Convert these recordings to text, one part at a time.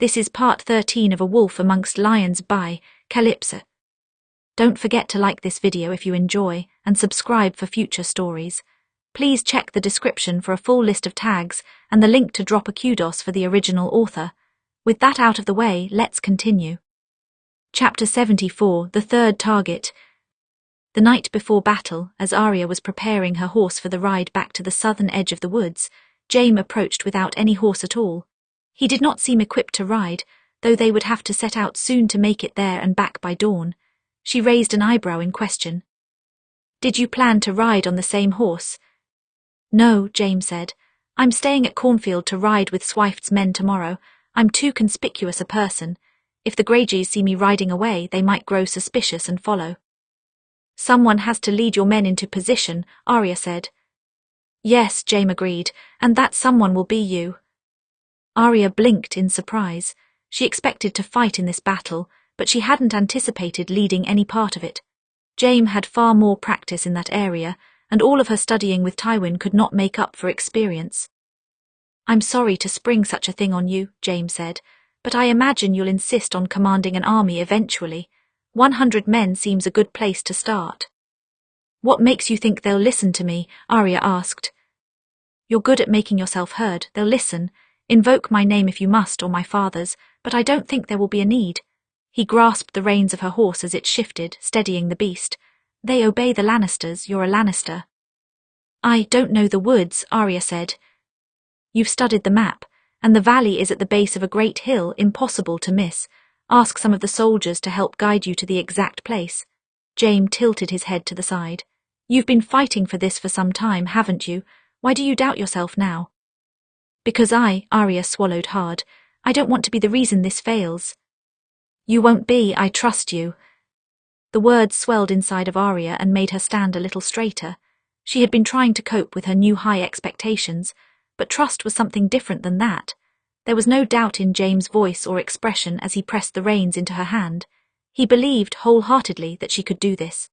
This is part 13 of A Wolf Amongst Lions by Kallypso. Don't forget to like this video if you enjoy and subscribe for future stories. Please check the description for a full list of tags and the link to drop a kudos for the original author. With that out of the way, let's continue. Chapter 74, The Third Target. The night before battle, as Arya was preparing her horse for the ride back to the southern edge of the woods, Jaime approached without any horse at all. He did not seem equipped to ride, though they would have to set out soon to make it there and back by dawn. She raised an eyebrow in question. "Did you plan to ride on the same horse?" "No," Jaime said. "I'm staying at Cornfield to ride with Swift's men tomorrow. I'm too conspicuous a person. If the Greyjoys see me riding away, they might grow suspicious and follow." "Someone has to lead your men into position," Arya said. "Yes," Jaime agreed, "and that someone will be you." Arya blinked in surprise. She expected to fight in this battle, but she hadn't anticipated leading any part of it. Jaime had far more practice in that area, and all of her studying with Tywin could not make up for experience. "I'm sorry to spring such a thing on you," Jaime said, "but I imagine you'll insist on commanding an army eventually. 100 men seems a good place to start." "What makes you think they'll listen to me?" Arya asked. "You're good at making yourself heard. They'll listen. Invoke my name if you must, or my father's, but I don't think there will be a need." He grasped the reins of her horse as it shifted, steadying the beast. "They obey the Lannisters. You're a Lannister." "I don't know the woods," Arya said. "You've studied the map, and the valley is at the base of a great hill, impossible to miss. Ask some of the soldiers to help guide you to the exact place." Jaime tilted his head to the side. "You've been fighting for this for some time, haven't you? Why do you doubt yourself now?" "Because Arya swallowed hard. "I don't want to be the reason this fails." "You won't be, I trust you." The words swelled inside of Arya and made her stand a little straighter. She had been trying to cope with her new high expectations, but trust was something different than that. There was no doubt in Jaime's voice or expression as he pressed the reins into her hand. He believed wholeheartedly that she could do this.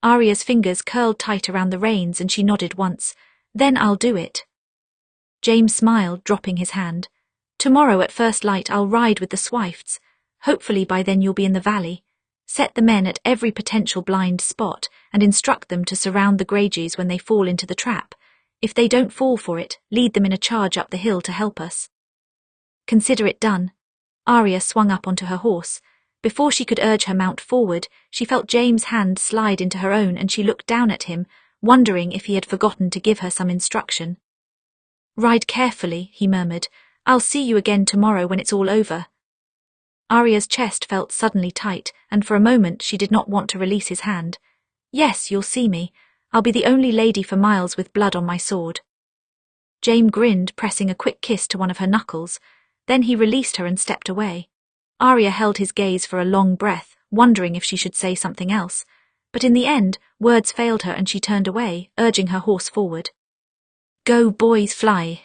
Arya's fingers curled tight around the reins and she nodded once. "Then I'll do it." Jaime smiled, dropping his hand. "Tomorrow at first light I'll ride with the Swifts. Hopefully by then you'll be in the valley. Set the men at every potential blind spot and instruct them to surround the Greyjoys when they fall into the trap. If they don't fall for it, lead them in a charge up the hill to help us." "Consider it done." Arya swung up onto her horse. Before she could urge her mount forward, she felt Jaime's hand slide into her own and she looked down at him, wondering if he had forgotten to give her some instruction. "Ride carefully," he murmured. "I'll see you again tomorrow when it's all over." Arya's chest felt suddenly tight, and for a moment she did not want to release his hand. "Yes, you'll see me. I'll be the only lady for miles with blood on my sword." Jaime grinned, pressing a quick kiss to one of her knuckles. Then he released her and stepped away. Arya held his gaze for a long breath, wondering if she should say something else. But in the end, words failed her and she turned away, urging her horse forward. "Go, boys, fly."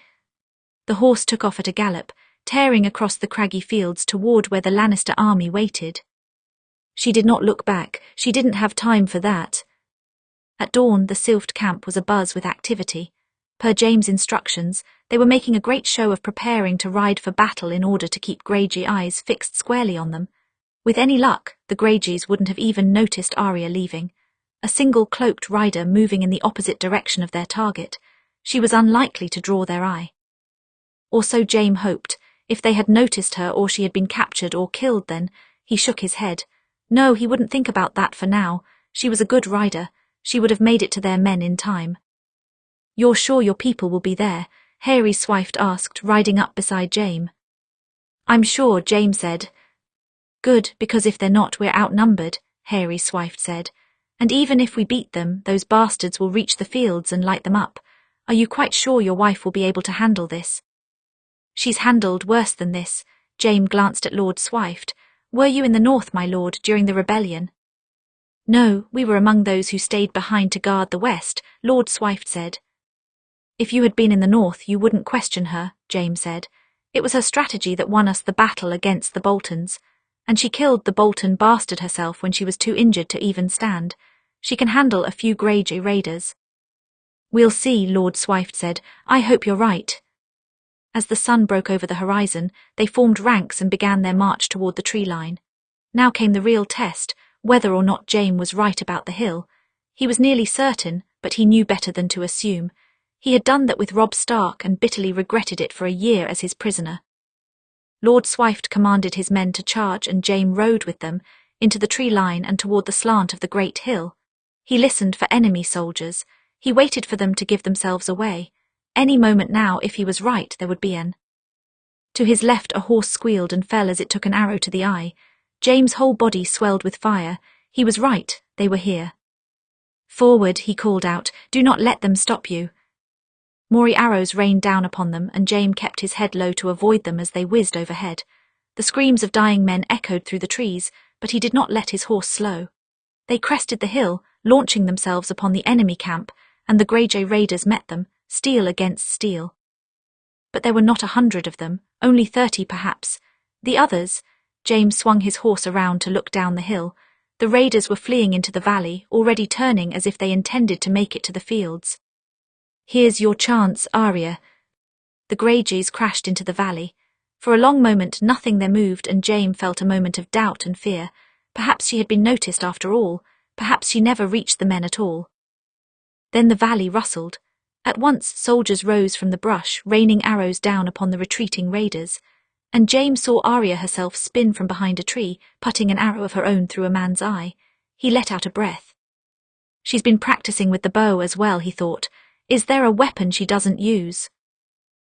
The horse took off at a gallop, tearing across the craggy fields toward where the Lannister army waited. She did not look back. She didn't have time for that. At dawn, the Sylpht camp was abuzz with activity. Per Jaime's instructions, they were making a great show of preparing to ride for battle in order to keep Greyjoy eyes fixed squarely on them. With any luck, the Greyjoys wouldn't have even noticed Arya leaving. A single cloaked rider moving in the opposite direction of their target. She was unlikely to draw their eye. Or so Jaime hoped. If they had noticed her or she had been captured or killed then, he shook his head. No, he wouldn't think about that for now. She was a good rider. She would have made it to their men in time. "You're sure your people will be there?" Harry Swift asked, riding up beside Jaime. "I'm sure," Jaime said. "Good, because if they're not, we're outnumbered," Harry Swift said. "And even if we beat them, those bastards will reach the fields and light them up. Are you quite sure your wife will be able to handle this?" "She's handled worse than this." Jaime glanced at Lord Swift. "Were you in the north, my lord, during the rebellion?" "No, we were among those who stayed behind to guard the west," Lord Swift said. "If you had been in the north, you wouldn't question her," Jaime said. "It was her strategy that won us the battle against the Boltons. And she killed the Bolton bastard herself when she was too injured to even stand. She can handle a few Greyjoy raiders." "We'll see," Lord Swift said. "I hope you're right." As the sun broke over the horizon, they formed ranks and began their march toward the tree line. Now came the real test, whether or not Jaime was right about the hill. He was nearly certain, but he knew better than to assume. He had done that with Robb Stark and bitterly regretted it for a year as his prisoner. Lord Swift commanded his men to charge, and Jaime rode with them into the tree line and toward the slant of the great hill. He listened for enemy soldiers. He waited for them to give themselves away. Any moment now, if he was right, there would be an. To his left a horse squealed and fell as it took an arrow to the eye. Jaime's whole body swelled with fire. He was right, they were here. Forward, he called out, do not let them stop you. More arrows rained down upon them, and Jaime kept his head low to avoid them as they whizzed overhead. The screams of dying men echoed through the trees, but he did not let his horse slow. They crested the hill, launching themselves upon the enemy camp, and the Greyjoy raiders met them, steel against steel. But there were not 100 of them, only 30 perhaps. The others, Jaime swung his horse around to look down the hill. The raiders were fleeing into the valley, already turning as if they intended to make it to the fields. Here's your chance, Arya. The Greyjoys crashed into the valley. For a long moment nothing there moved, and Jaime felt a moment of doubt and fear. Perhaps she had been noticed after all. Perhaps she never reached the men at all. Then the valley rustled. At once soldiers rose from the brush, raining arrows down upon the retreating raiders. And Jaime saw Arya herself spin from behind a tree, putting an arrow of her own through a man's eye. He let out a breath. She's been practicing with the bow as well, he thought. Is there a weapon she doesn't use?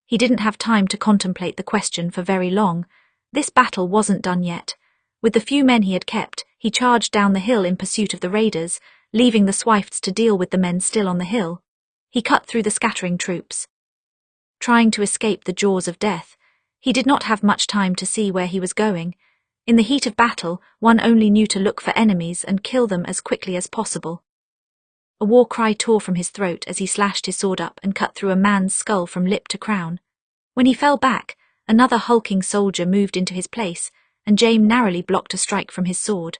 He didn't have time to contemplate the question for very long. This battle wasn't done yet. With the few men he had kept, he charged down the hill in pursuit of the raiders, leaving the Swifts to deal with the men still on the hill. He cut through the scattering troops. Trying to escape the jaws of death, he did not have much time to see where he was going. In the heat of battle, one only knew to look for enemies and kill them as quickly as possible. A war cry tore from his throat as he slashed his sword up and cut through a man's skull from lip to crown. When he fell back, another hulking soldier moved into his place, and Jaime narrowly blocked a strike from his sword.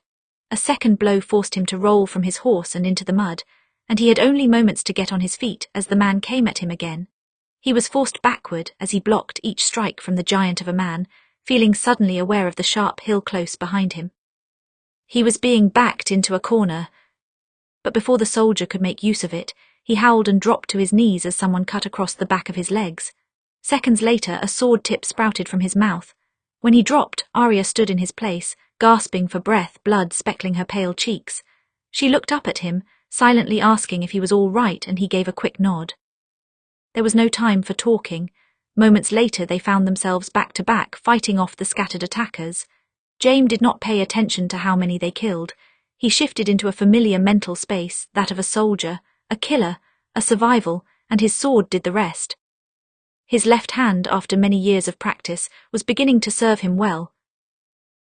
A second blow forced him to roll from his horse and into the mud, and he had only moments to get on his feet as the man came at him again. He was forced backward as he blocked each strike from the giant of a man, feeling suddenly aware of the sharp hill close behind him. He was being backed into a corner, but before the soldier could make use of it, he howled and dropped to his knees as someone cut across the back of his legs. Seconds later, a sword tip sprouted from his mouth. When he dropped, Arya stood in his place, gasping for breath, blood speckling her pale cheeks. She looked up at him, silently asking if he was all right, and he gave a quick nod. There was no time for talking. Moments later they found themselves back to back, fighting off the scattered attackers. Jaime did not pay attention to how many they killed. He shifted into a familiar mental space, that of a soldier, a killer, a survival, and his sword did the rest. His left hand, after many years of practice, was beginning to serve him well.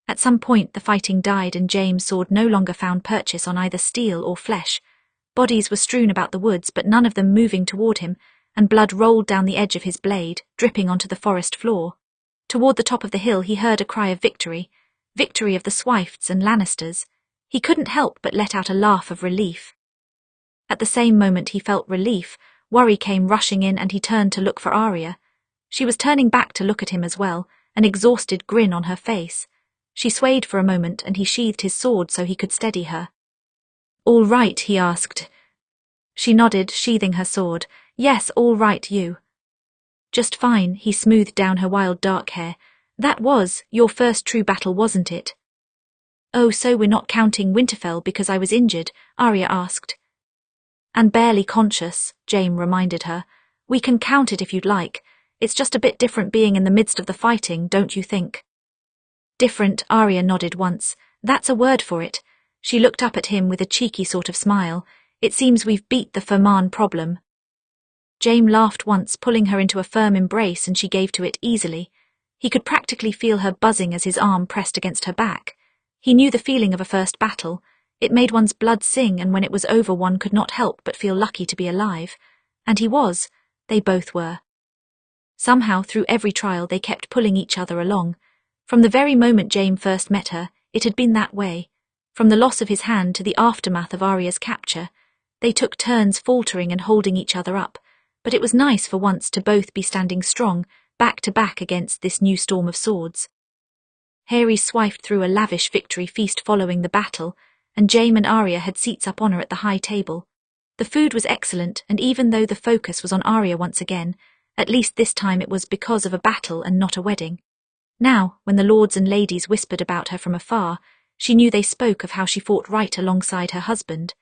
At some point the fighting died, and Jaime's sword no longer found purchase on either steel or flesh. Bodies were strewn about the woods, but none of them moving toward him, and blood rolled down the edge of his blade, dripping onto the forest floor. Toward the top of the hill he heard a cry of victory, victory of the Swifts and Lannisters. He couldn't help but let out a laugh of relief. At the same moment he felt relief, worry came rushing in, and he turned to look for Arya. She was turning back to look at him as well, an exhausted grin on her face. She swayed for a moment, and he sheathed his sword so he could steady her. "All right?" he asked. She nodded, sheathing her sword. "Yes, all right, you." "Just fine," he smoothed down her wild dark hair. "That was your first true battle, wasn't it?" "Oh, so we're not counting Winterfell because I was injured?" Arya asked. "And barely conscious," Jaime reminded her. "We can count it if you'd like. It's just a bit different being in the midst of the fighting, don't you think?" "Different," Arya nodded once. "That's a word for it." She looked up at him with a cheeky sort of smile. "It seems we've beat the Ferman problem." Jaime laughed once, pulling her into a firm embrace, and she gave to it easily. He could practically feel her buzzing as his arm pressed against her back. He knew the feeling of a first battle. It made one's blood sing, and when it was over one could not help but feel lucky to be alive. And he was. They both were. Somehow, through every trial, they kept pulling each other along. From the very moment Jaime first met her, it had been that way. From the loss of his hand to the aftermath of Arya's capture, they took turns faltering and holding each other up, but it was nice for once to both be standing strong, back to back against this new storm of swords. Harry swiped through a lavish victory feast following the battle, and Jaime and Arya had seats up on her at the high table. The food was excellent, and even though the focus was on Arya once again, at least this time it was because of a battle and not a wedding. Now, when the lords and ladies whispered about her from afar, she knew they spoke of how she fought right alongside her husband,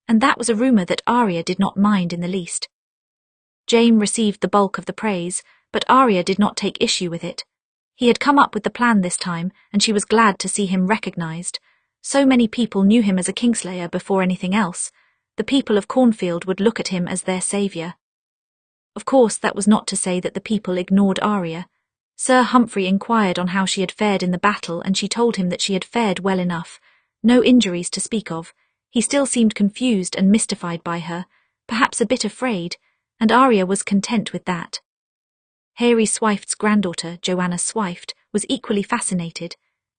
and that was a rumour that Arya did not mind in the least. Jaime received the bulk of the praise, but Arya did not take issue with it. He had come up with the plan this time, and she was glad to see him recognised. So many people knew him as a Kingslayer before anything else. The people of Cornfield would look at him as their saviour. Of course, that was not to say that the people ignored Arya. Sir Humphrey inquired on how she had fared in the battle, and she told him that she had fared well enough. No injuries to speak of. He still seemed confused and mystified by her, perhaps a bit afraid, and Arya was content with that. Harry Swift's granddaughter, Joanna Swift, was equally fascinated.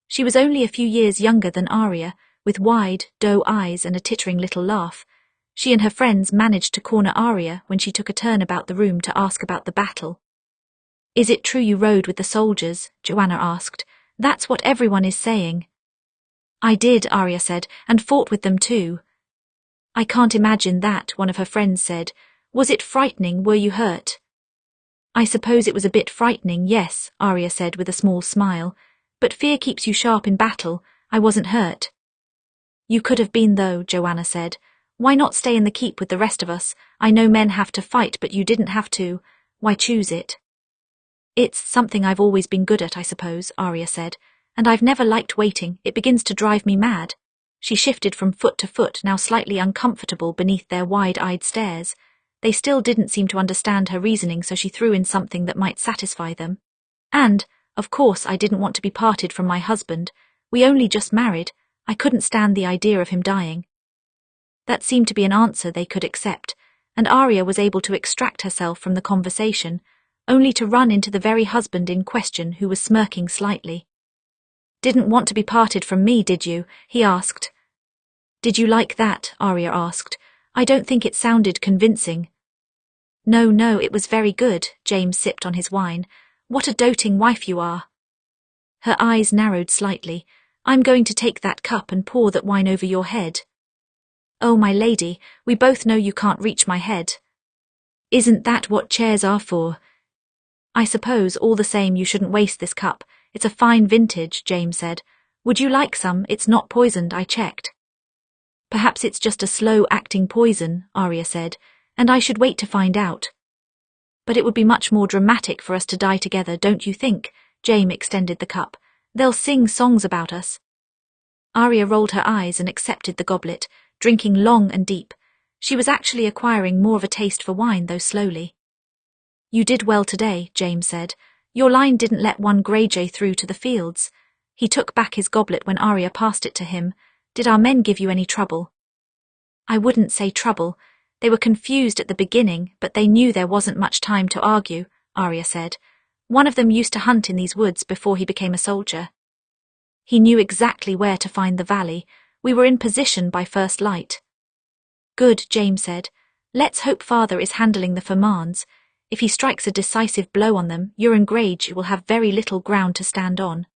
She was only a few years younger than Arya, with wide, doe eyes and a tittering little laugh. She and her friends managed to corner Arya when she took a turn about the room to ask about the battle. "Is it true you rode with the soldiers?" Joanna asked. "That's what everyone is saying." "I did," Arya said, "and fought with them too." "I can't imagine that," one of her friends said. "Was it frightening? Were you hurt?" "I suppose it was a bit frightening, yes," Arya said with a small smile. "But fear keeps you sharp in battle. I wasn't hurt." "You could have been though," Joanna said. "Why not stay in the keep with the rest of us? I know men have to fight, but you didn't have to. Why choose it?" "It's something I've always been good at, I suppose," Arya said. "And I've never liked waiting. It begins to drive me mad." She shifted from foot to foot, now slightly uncomfortable beneath their wide-eyed stares. They still didn't seem to understand her reasoning, so she threw in something that might satisfy them. "And, of course, I didn't want to be parted from my husband. We only just married. I couldn't stand the idea of him dying." That seemed to be an answer they could accept, and Arya was able to extract herself from the conversation, only to run into the very husband in question, who was smirking slightly. "Didn't want to be parted from me, did you?" he asked. "Did you like that?" Arya asked. "I don't think it sounded convincing." No, it was very good," James sipped on his wine. "What a doting wife you are." Her eyes narrowed slightly. "I'm going to take that cup and pour that wine over your head." "Oh, my lady, we both know you can't reach my head." "Isn't that what chairs are for?" "I suppose all the same you shouldn't waste this cup. It's a fine vintage," James said. "Would you like some? It's not poisoned, I checked." "Perhaps it's just a slow-acting poison," Arya said, "and I should wait to find out." "But it would be much more dramatic for us to die together, don't you think?" Jaime extended the cup. "They'll sing songs about us." Arya rolled her eyes and accepted the goblet, drinking long and deep. She was actually acquiring more of a taste for wine, though slowly. "You did well today," James said. "Your line didn't let one Greyjoy through to the fields." He took back his goblet when Arya passed it to him. "Did our men give you any trouble?" "I wouldn't say trouble. They were confused at the beginning, but they knew there wasn't much time to argue," Arya said. "One of them used to hunt in these woods before he became a soldier. He knew exactly where to find the valley. We were in position by first light." "Good," James said. "Let's hope Father is handling the Fermands. If he strikes a decisive blow on them, Euron Greyjoy will have very little ground to stand on."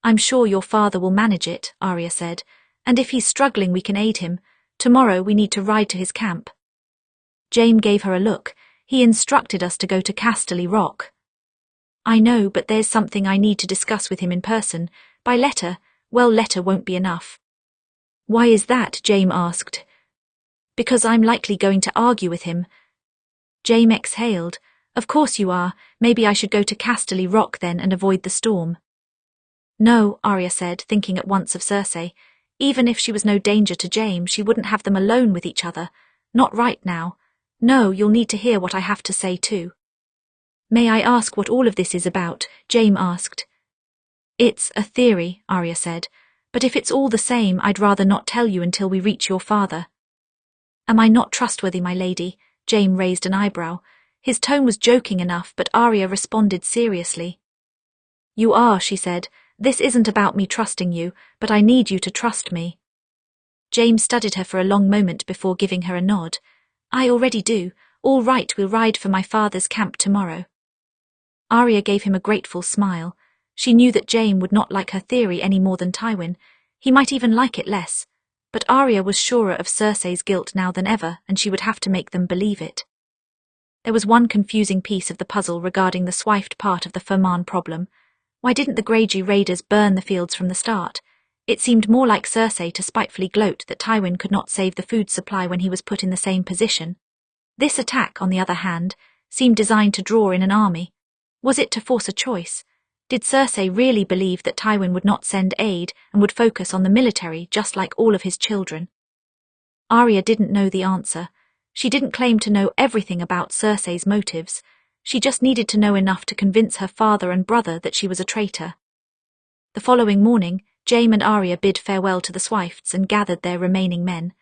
"I'm sure your father will manage it," Arya said. "And if he's struggling, we can aid him. Tomorrow we need to ride to his camp." Jaime gave her a look. "He instructed us to go to Casterly Rock." "I know, but there's something I need to discuss with him in person. By letter, well, letter won't be enough." "Why is that?" Jaime asked. "Because I'm likely going to argue with him." Jaime exhaled. "Of course you are. Maybe I should go to Casterly Rock then and avoid the storm." "No," Arya said, thinking at once of Cersei. Even if she was no danger to Jaime, she wouldn't have them alone with each other. Not right now. No, you'll need to hear what I have to say too. "May I ask what all of this is about?" Jaime asked. "It's a theory," Arya said. "But if it's all the same, I'd rather not tell you until we reach your father." "Am I not trustworthy, my lady?" Jaime raised an eyebrow. His tone was joking enough, but Arya responded seriously. "You are," she said. "This isn't about me trusting you, but I need you to trust me." James studied her for a long moment before giving her a nod. "I already do. All right, we'll ride for my father's camp tomorrow." Arya gave him a grateful smile. She knew that Jaime would not like her theory any more than Tywin. He might even like it less. But Arya was surer of Cersei's guilt now than ever, and she would have to make them believe it. There was one confusing piece of the puzzle regarding the Swift part of the Ferman problem. Why didn't the Greyjoy raiders burn the fields from the start? It seemed more like Cersei to spitefully gloat that Tywin could not save the food supply when he was put in the same position. This attack, on the other hand, seemed designed to draw in an army. Was it to force a choice? Did Cersei really believe that Tywin would not send aid and would focus on the military just like all of his children? Arya didn't know the answer. She didn't claim to know everything about Cersei's motives. She just needed to know enough to convince her father and brother that she was a traitor. The following morning, Jaime and Arya bid farewell to the Swifts and gathered their remaining men.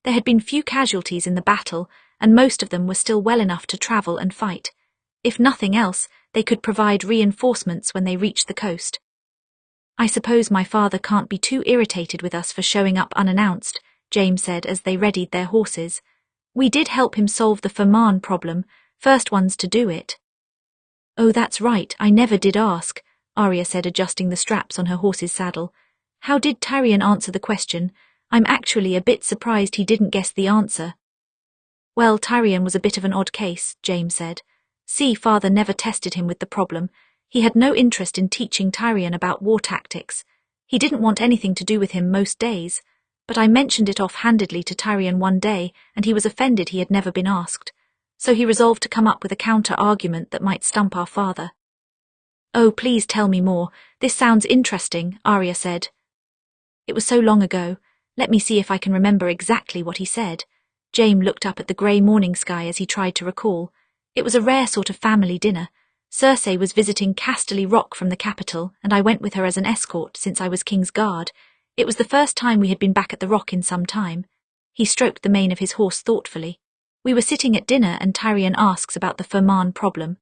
There had been few casualties in the battle, and most of them were still well enough to travel and fight. If nothing else, they could provide reinforcements when they reached the coast. I suppose my father can't be too irritated with us for showing up unannounced, Jaime said as they readied their horses. We did help him solve the Ferman problem, first ones to do it. Oh, that's right, I never did ask, Arya said, adjusting the straps on her horse's saddle. How did Tyrion answer the question? I'm actually a bit surprised he didn't guess the answer. Well, Tyrion was a bit of an odd case, Jaime said. See, father never tested him with the problem. He had no interest in teaching Tyrion about war tactics. He didn't want anything to do with him most days. But I mentioned it off-handedly to Tyrion one day, and he was offended he had never been asked. So he resolved to come up with a counter-argument that might stump our father. Oh, please tell me more. This sounds interesting, Arya said. It was so long ago. Let me see if I can remember exactly what he said. Jaime looked up at the grey morning sky as he tried to recall. It was a rare sort of family dinner. Cersei was visiting Casterly Rock from the capital, and I went with her as an escort since I was King's Guard. It was the first time we had been back at the Rock in some time. He stroked the mane of his horse thoughtfully. We were sitting at dinner and Tyrion asks about the Ferman problem.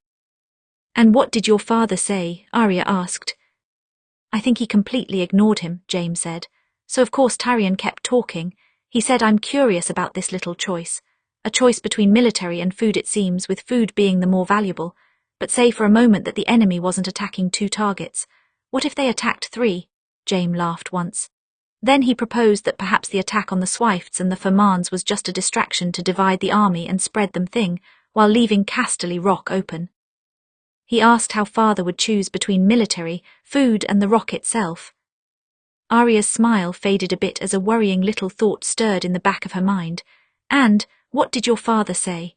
And what did your father say? Arya asked. I think he completely ignored him, Jaime said. So of course Tyrion kept talking. He said, I'm curious about this little choice. A choice between military and food, it seems, with food being the more valuable. But say for a moment that the enemy wasn't attacking 2 targets. What if they attacked 3? Jaime laughed once. Then he proposed that perhaps the attack on the Swifts and the Fermans was just a distraction to divide the army and spread them thin, while leaving Casterly Rock open. He asked how father would choose between military, food and the Rock itself. Arya's smile faded a bit as a worrying little thought stirred in the back of her mind. And, what did your father say?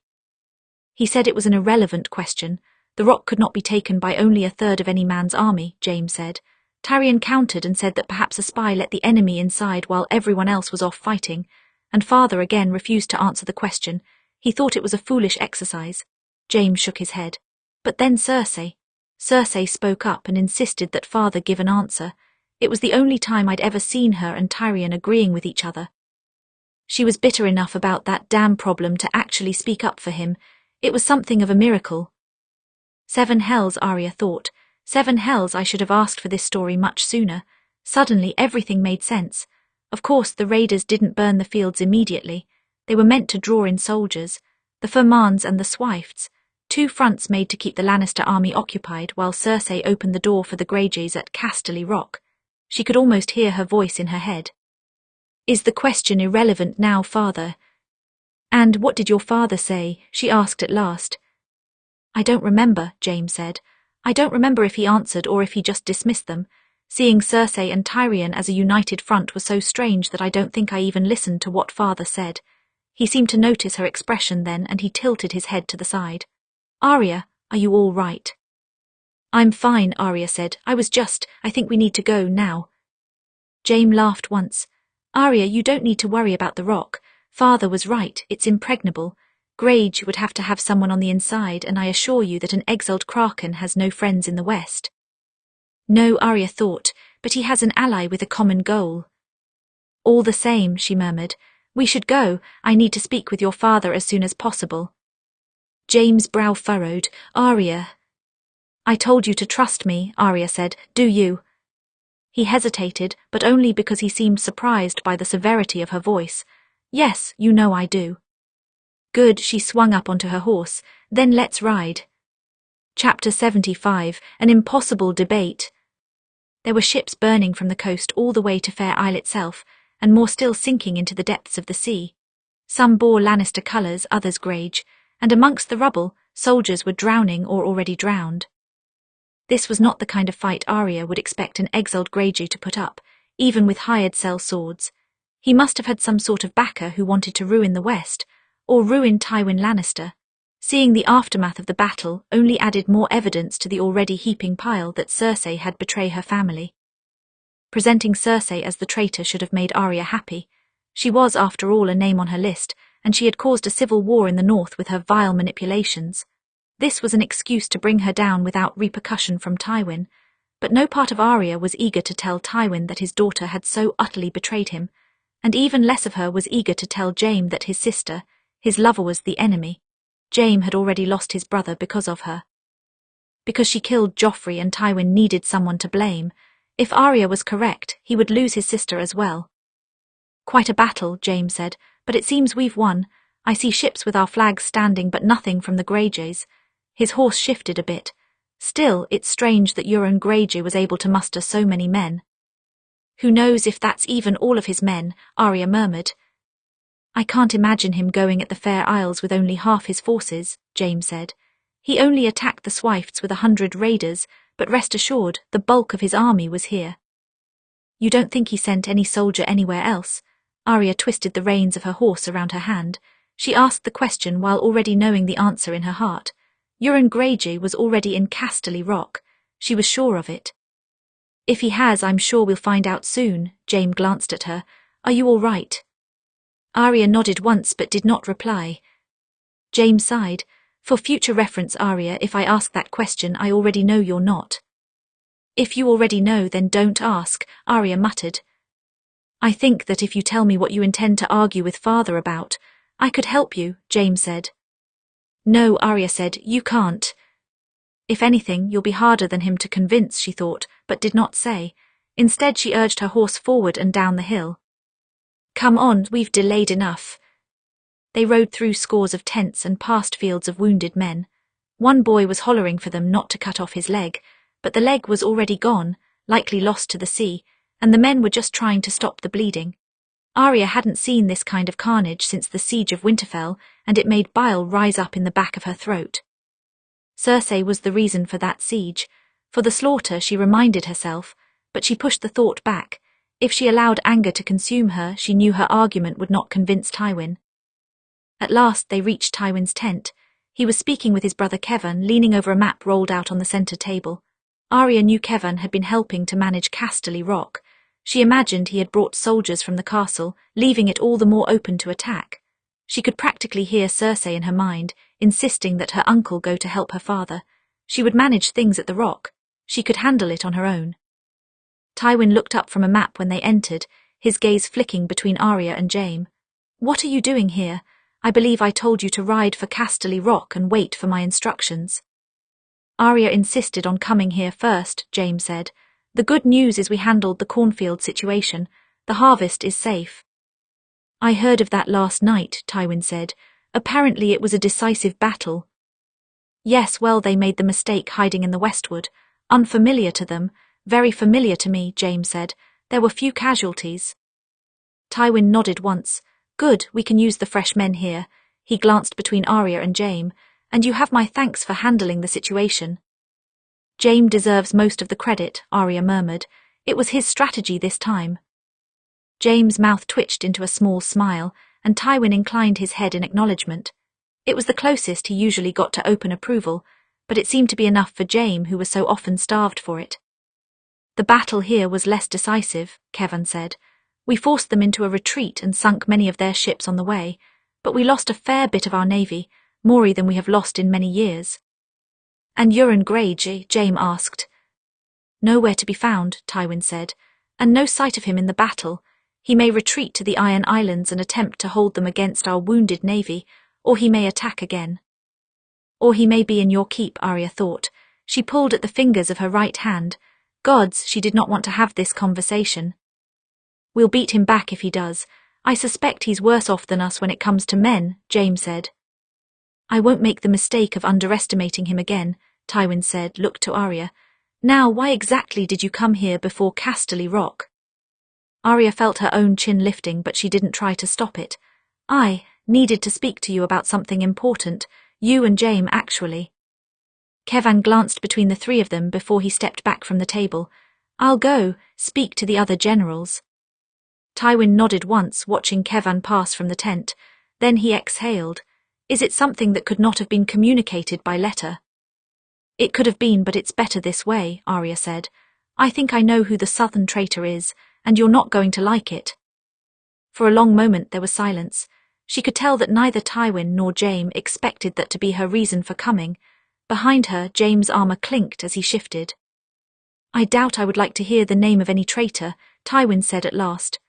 He said it was an irrelevant question. The Rock could not be taken by only 1/3 of any man's army, Jaime said. Tyrion countered and said that perhaps a spy let the enemy inside while everyone else was off fighting, and father again refused to answer the question. He thought it was a foolish exercise. Jaime shook his head. But then Cersei. Cersei spoke up and insisted that father give an answer. It was the only time I'd ever seen her and Tyrion agreeing with each other. She was bitter enough about that damn problem to actually speak up for him. It was something of a miracle. 7 hells, Arya thought. 7 hells, I should have asked for this story much sooner. Suddenly everything made sense. Of course the raiders didn't burn the fields immediately. They were meant to draw in soldiers. The Fermans and the Swifts. 2 fronts made to keep the Lannister army occupied while Cersei opened the door for the Greyjoys at Casterly Rock. She could almost hear her voice in her head. Is the question irrelevant now, father? And what did your father say? She asked at last. I don't remember, Jaime said. I don't remember if he answered or if he just dismissed them. Seeing Cersei and Tyrion as a united front was so strange that I don't think I even listened to what father said. He seemed to notice her expression then, and he tilted his head to the side. Arya, are you all right? I'm fine, Arya said. I think we need to go now. Jaime laughed once. Arya, you don't need to worry about the Rock. Father was right, it's impregnable. Greyjoy would have to have someone on the inside, and I assure you that an exiled Kraken has no friends in the West. No, Arya thought, but he has an ally with a common goal. All the same, she murmured, we should go. I need to speak with your father as soon as possible. Jaime's brow furrowed. Arya. I told you to trust me, Arya said. Do you? He hesitated, but only because he seemed surprised by the severity of her voice. Yes, you know I do. Good, she swung up onto her horse. Then let's ride. Chapter 75, An Impossible Debate. There were ships burning from the coast all the way to Fair Isle itself, and more still sinking into the depths of the sea. Some bore Lannister colours, others Greyjoy, and amongst the rubble, soldiers were drowning or already drowned. This was not the kind of fight Arya would expect an exiled Greyjoy to put up, even with hired cell swords. He must have had some sort of backer who wanted to ruin the West, or ruin Tywin Lannister. Seeing the aftermath of the battle only added more evidence to the already heaping pile that Cersei had betrayed her family. Presenting Cersei as the traitor should have made Arya happy. She was, after all, a name on her list, and she had caused a civil war in the north with her vile manipulations. This was an excuse to bring her down without repercussion from Tywin, but no part of Arya was eager to tell Tywin that his daughter had so utterly betrayed him, and even less of her was eager to tell Jaime that his sister, his lover, was the enemy. Jaime had already lost his brother because of her. Because she killed Joffrey and Tywin needed someone to blame. If Arya was correct, he would lose his sister as well. Quite a battle, Jaime said, but it seems we've won. I see ships with our flags standing but nothing from the Greyjoys. His horse shifted a bit. Still, it's strange that Euron Greyjoy was able to muster so many men. Who knows if that's even all of his men, Arya murmured. I can't imagine him going at the Fair Isles with only half his forces, Jaime said. He only attacked the Swifts with 100 raiders, but rest assured, the bulk of his army was here. You don't think he sent any soldier anywhere else? Arya twisted the reins of her horse around her hand. She asked the question while already knowing the answer in her heart. Euron Greyjoy was already in Casterly Rock. She was sure of it. If he has, I'm sure we'll find out soon. Jaime glanced at her. Are you all right? Arya nodded once but did not reply. Jaime sighed. For future reference, Arya, if I ask that question, I already know you're not. If you already know, then don't ask, Arya muttered. I think that if you tell me what you intend to argue with father about, I could help you, Jaime said. No, Arya said, you can't. If anything, you'll be harder than him to convince, she thought, but did not say. Instead, she urged her horse forward and down the hill. Come on, we've delayed enough. They rode through scores of tents and past fields of wounded men. One boy was hollering for them not to cut off his leg, but the leg was already gone, likely lost to the sea, and the men were just trying to stop the bleeding. Arya hadn't seen this kind of carnage since the siege of Winterfell, and it made bile rise up in the back of her throat. Cersei was the reason for that siege. For the slaughter, she reminded herself, but she pushed the thought back. If she allowed anger to consume her, she knew her argument would not convince Tywin. At last they reached Tywin's tent. He was speaking with his brother Kevan, leaning over a map rolled out on the centre table. Arya knew Kevan had been helping to manage Casterly Rock. She imagined he had brought soldiers from the castle, leaving it all the more open to attack. She could practically hear Cersei in her mind, insisting that her uncle go to help her father. She would manage things at the Rock. She could handle it on her own. Tywin looked up from a map when they entered, his gaze flicking between Arya and Jaime. What are you doing here? I believe I told you to ride for Casterly Rock and wait for my instructions. Arya insisted on coming here first, Jaime said. The good news is we handled the cornfield situation. The harvest is safe. I heard of that last night, Tywin said. Apparently it was a decisive battle. Yes, well, they made the mistake hiding in the westwood. Unfamiliar to them. Very familiar to me, Jaime said. There were few casualties. Tywin nodded once. Good, we can use the fresh men here. He glanced between Arya and Jaime. And you have my thanks for handling the situation. Jaime deserves most of the credit, Arya murmured. It was his strategy this time. Jaime's mouth twitched into a small smile, and Tywin inclined his head in acknowledgement. It was the closest he usually got to open approval, but it seemed to be enough for Jaime, who was so often starved for it. The battle here was less decisive, Kevan said. We forced them into a retreat and sunk many of their ships on the way, but we lost a fair bit of our navy, more than we have lost in many years. And Euron Greyjoy? Jaime asked. Nowhere to be found, Tywin said, and no sight of him in the battle. He may retreat to the Iron Islands and attempt to hold them against our wounded navy, or he may attack again. Or he may be in your keep, Arya thought. She pulled at the fingers of her right hand. Gods, she did not want to have this conversation. We'll beat him back if he does. I suspect he's worse off than us when it comes to men, Jaime said. I won't make the mistake of underestimating him again, Tywin said, looked to Arya. Now, why exactly did you come here before Casterly Rock? Arya felt her own chin lifting, but she didn't try to stop it. I needed to speak to you about something important, you and Jaime actually. Kevan glanced between the three of them before he stepped back from the table. I'll go speak to the other generals. Tywin nodded once, watching Kevan pass from the tent. Then he exhaled. Is it something that could not have been communicated by letter? It could have been, but it's better this way, Arya said. I think I know who the southern traitor is, and you're not going to like it. For a long moment there was silence. She could tell that neither Tywin nor Jaime expected that to be her reason for coming. Behind her, Jaime's armor clinked as he shifted. I doubt I would like to hear the name of any traitor, Tywin said at last.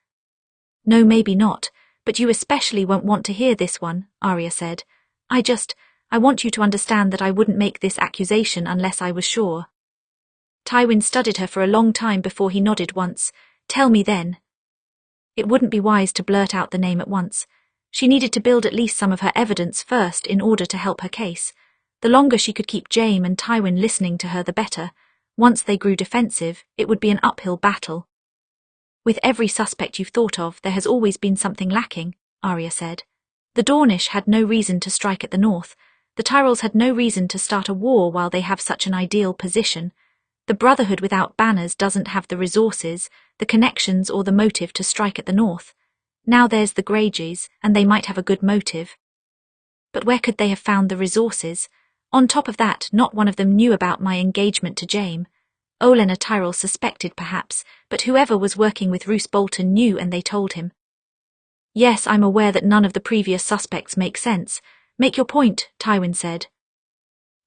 No, maybe not, but you especially won't want to hear this one, Arya said. I want you to understand that I wouldn't make this accusation unless I was sure. Tywin studied her for a long time before he nodded once. Tell me then. It wouldn't be wise to blurt out the name at once. She needed to build at least some of her evidence first in order to help her case. The longer she could keep Jaime and Tywin listening to her, the better. Once they grew defensive, it would be an uphill battle. With every suspect you've thought of, there has always been something lacking, Arya said. The Dornish had no reason to strike at the north. The Tyrells had no reason to start a war while they have such an ideal position. The Brotherhood without banners doesn't have the resources, the connections or the motive to strike at the north. Now there's the Greyjoys, and they might have a good motive. But where could they have found the resources? On top of that, not one of them knew about my engagement to Jaime. Olenna Tyrell suspected perhaps, but whoever was working with Roose Bolton knew and they told him. Yes, I'm aware that none of the previous suspects make sense. Make your point, Tywin said.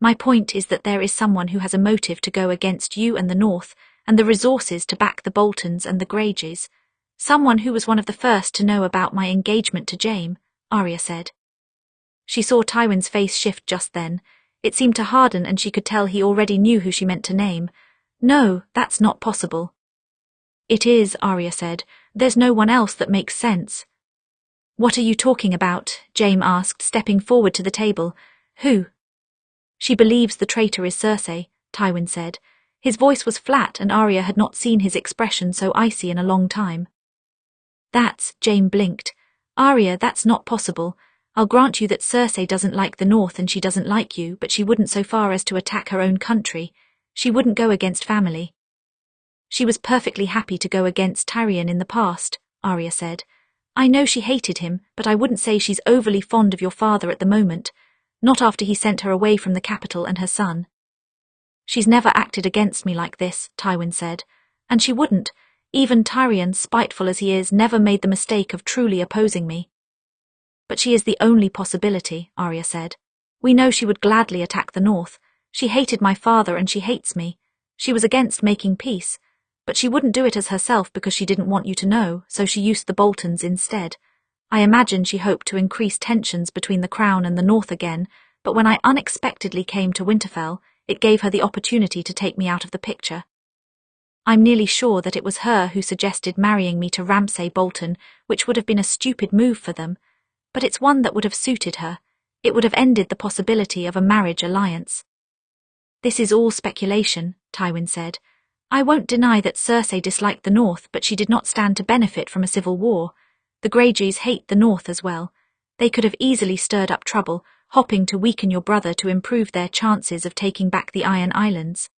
My point is that there is someone who has a motive to go against you and the North, and the resources to back the Boltons and the Greyjoys. Someone who was one of the first to know about my engagement to Jaime, Arya said. She saw Tywin's face shift just then. It seemed to harden and she could tell he already knew who she meant to name. No, that's not possible. It is, Arya said. There's no one else that makes sense. What are you talking about? Jaime asked, stepping forward to the table. Who? She believes the traitor is Cersei, Tywin said. His voice was flat and Arya had not seen his expression so icy in a long time. Jaime blinked. Arya, that's not possible. I'll grant you that Cersei doesn't like the North and she doesn't like you, but she wouldn't so far as to attack her own country. She wouldn't go against family. She was perfectly happy to go against Tyrion in the past, Arya said. I know she hated him, but I wouldn't say she's overly fond of your father at the moment, not after he sent her away from the capital and her son. She's never acted against me like this, Tywin said, and she wouldn't. Even Tyrion, spiteful as he is, never made the mistake of truly opposing me. But she is the only possibility, Arya said. We know she would gladly attack the North. She hated my father and she hates me. She was against making peace, but she wouldn't do it as herself because she didn't want you to know, so she used the Boltons instead. I imagine she hoped to increase tensions between the Crown and the North again, but when I unexpectedly came to Winterfell, it gave her the opportunity to take me out of the picture. I'm nearly sure that it was her who suggested marrying me to Ramsay Bolton, which would have been a stupid move for them, but it's one that would have suited her. It would have ended the possibility of a marriage alliance. This is all speculation, Tywin said. I won't deny that Cersei disliked the North, but she did not stand to benefit from a civil war. The Greyjoys hate the North as well. They could have easily stirred up trouble, hoping to weaken your brother to improve their chances of taking back the Iron Islands.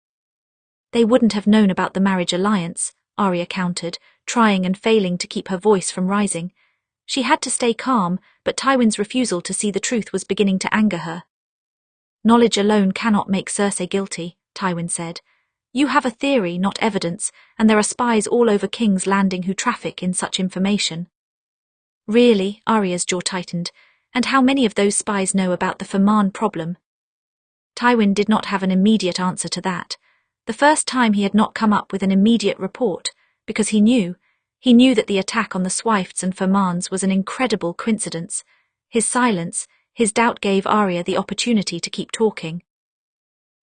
They wouldn't have known about the marriage alliance, Arya countered, trying and failing to keep her voice from rising. She had to stay calm, but Tywin's refusal to see the truth was beginning to anger her. Knowledge alone cannot make Cersei guilty, Tywin said. You have a theory, not evidence, and there are spies all over King's Landing who traffic in such information. Really? Arya's jaw tightened. And how many of those spies know about the Fermanagh problem? Tywin did not have an immediate answer to that. The first time he had not come up with an immediate report, because he knew that the attack on the Swifts and Fermanagh was an incredible coincidence. His silence, his doubt gave Arya the opportunity to keep talking.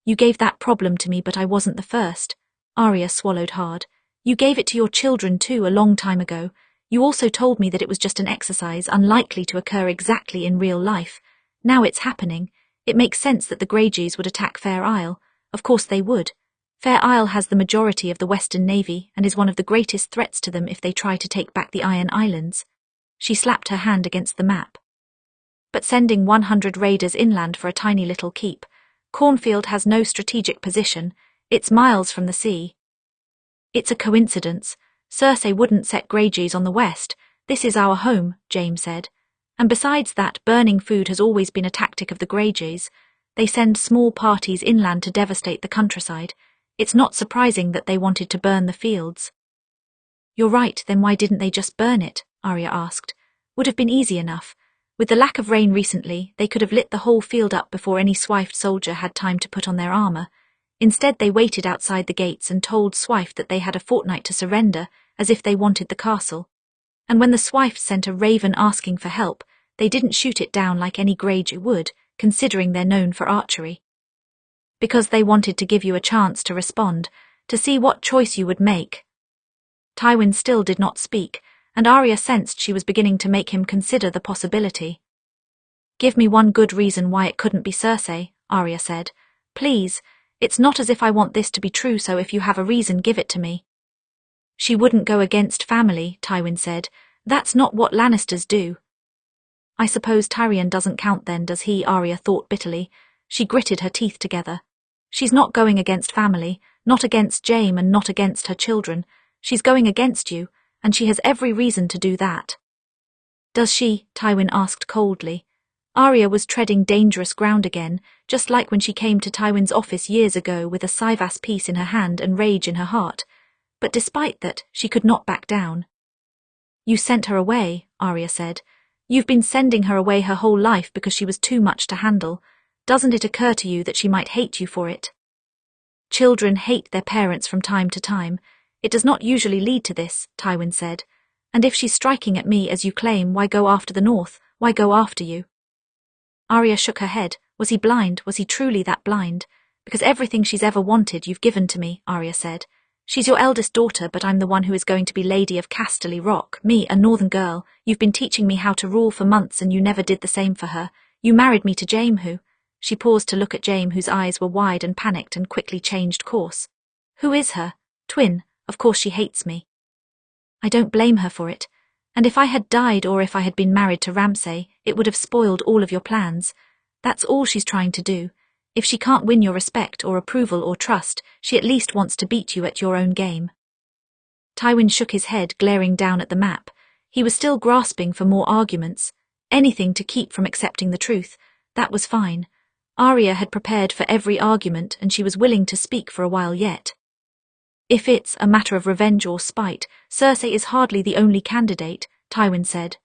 You gave that problem to me, but I wasn't the first. Arya swallowed hard. You gave it to your children too a long time ago. You also told me that it was just an exercise unlikely to occur exactly in real life. Now it's happening. It makes sense that the Greyjoys would attack Fair Isle. Of course they would. Fair Isle has the majority of the Western Navy and is one of the greatest threats to them if they try to take back the Iron Islands. She slapped her hand against the map. But sending 100 raiders inland for a tiny little keep, Cornfield has no strategic position, it's miles from the sea. It's a coincidence. Cersei wouldn't set Greyjoys on the west. This is our home, Jaime said. And besides that, burning food has always been a tactic of the Greyjoys. They send small parties inland to devastate the countryside. It's not surprising that they wanted to burn the fields. You're right, then why didn't they just burn it? Arya asked. Would have been easy enough. With the lack of rain recently, they could have lit the whole field up before any Swift soldier had time to put on their armor. Instead they waited outside the gates and told Swift that they had a fortnight to surrender, as if they wanted the castle. And when the Swifts sent a raven asking for help, they didn't shoot it down like any Greyjoy would, considering they're known for archery. Because they wanted to give you a chance to respond, to see what choice you would make. Tywin still did not speak, and Arya sensed she was beginning to make him consider the possibility. Give me one good reason why it couldn't be Cersei, Arya said. Please, it's not as if I want this to be true, so if you have a reason, give it to me. She wouldn't go against family, Tywin said. That's not what Lannisters do. I suppose Tyrion doesn't count then, does he? Arya thought bitterly. She gritted her teeth together. She's not going against family, not against Jaime and not against her children. She's going against you, and she has every reason to do that. Does she? Tywin asked coldly. Arya was treading dangerous ground again, just like when she came to Tywin's office years ago with a Syvas piece in her hand and rage in her heart. But despite that, she could not back down. You sent her away, Arya said. You've been sending her away her whole life because she was too much to handle. Doesn't it occur to you that she might hate you for it? Children hate their parents from time to time. It does not usually lead to this, Tywin said. And if she's striking at me as you claim, why go after the North? Why go after you? Arya shook her head. Was he blind? Was he truly that blind? Because everything she's ever wanted you've given to me, Arya said. She's your eldest daughter, but I'm the one who is going to be Lady of Casterly Rock. Me, a northern girl. You've been teaching me how to rule for months and you never did the same for her. You married me to Jaime who... She paused to look at Jaime, whose eyes were wide and panicked, and quickly changed course. Who is her? Twin. Of course she hates me. I don't blame her for it. And if I had died or if I had been married to Ramsay, it would have spoiled all of your plans. That's all she's trying to do. If she can't win your respect or approval or trust, she at least wants to beat you at your own game. Tywin shook his head, glaring down at the map. He was still grasping for more arguments. Anything to keep from accepting the truth. That was fine. Arya had prepared for every argument and she was willing to speak for a while yet. If it's a matter of revenge or spite, Cersei is hardly the only candidate, Tywin said.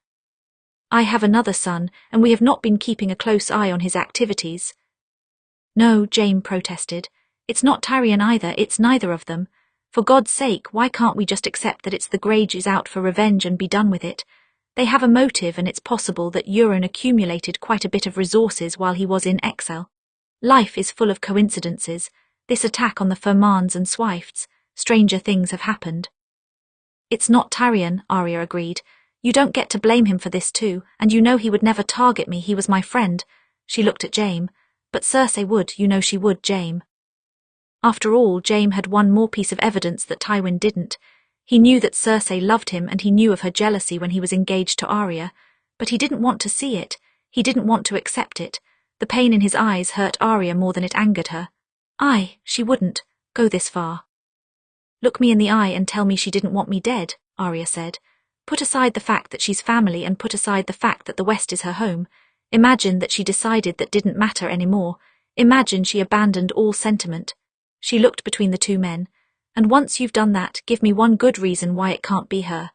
I have another son, and we have not been keeping a close eye on his activities. No, Jaime protested. It's not Tyrion either, it's neither of them. For God's sake, why can't we just accept that it's the Greyjoys out for revenge and be done with it? They have a motive, and it's possible that Euron accumulated quite a bit of resources while he was in exile. Life is full of coincidences. This attack on the Fermans and Swifts, stranger things have happened. It's not Tyrion, Arya agreed. You don't get to blame him for this too, and you know he would never target me, he was my friend. She looked at Jaime. But Cersei would, you know she would, Jaime. After all, Jaime had one more piece of evidence that Tywin didn't. He knew that Cersei loved him and he knew of her jealousy when he was engaged to Arya, but he didn't want to see it. He didn't want to accept it. The pain in his eyes hurt Arya more than it angered her. She wouldn't go this far. Look me in the eye and tell me she didn't want me dead, Arya said. Put aside the fact that she's family and put aside the fact that the West is her home. Imagine that she decided that didn't matter anymore. Imagine she abandoned all sentiment. She looked between the two men. And once you've done that, give me one good reason why it can't be her.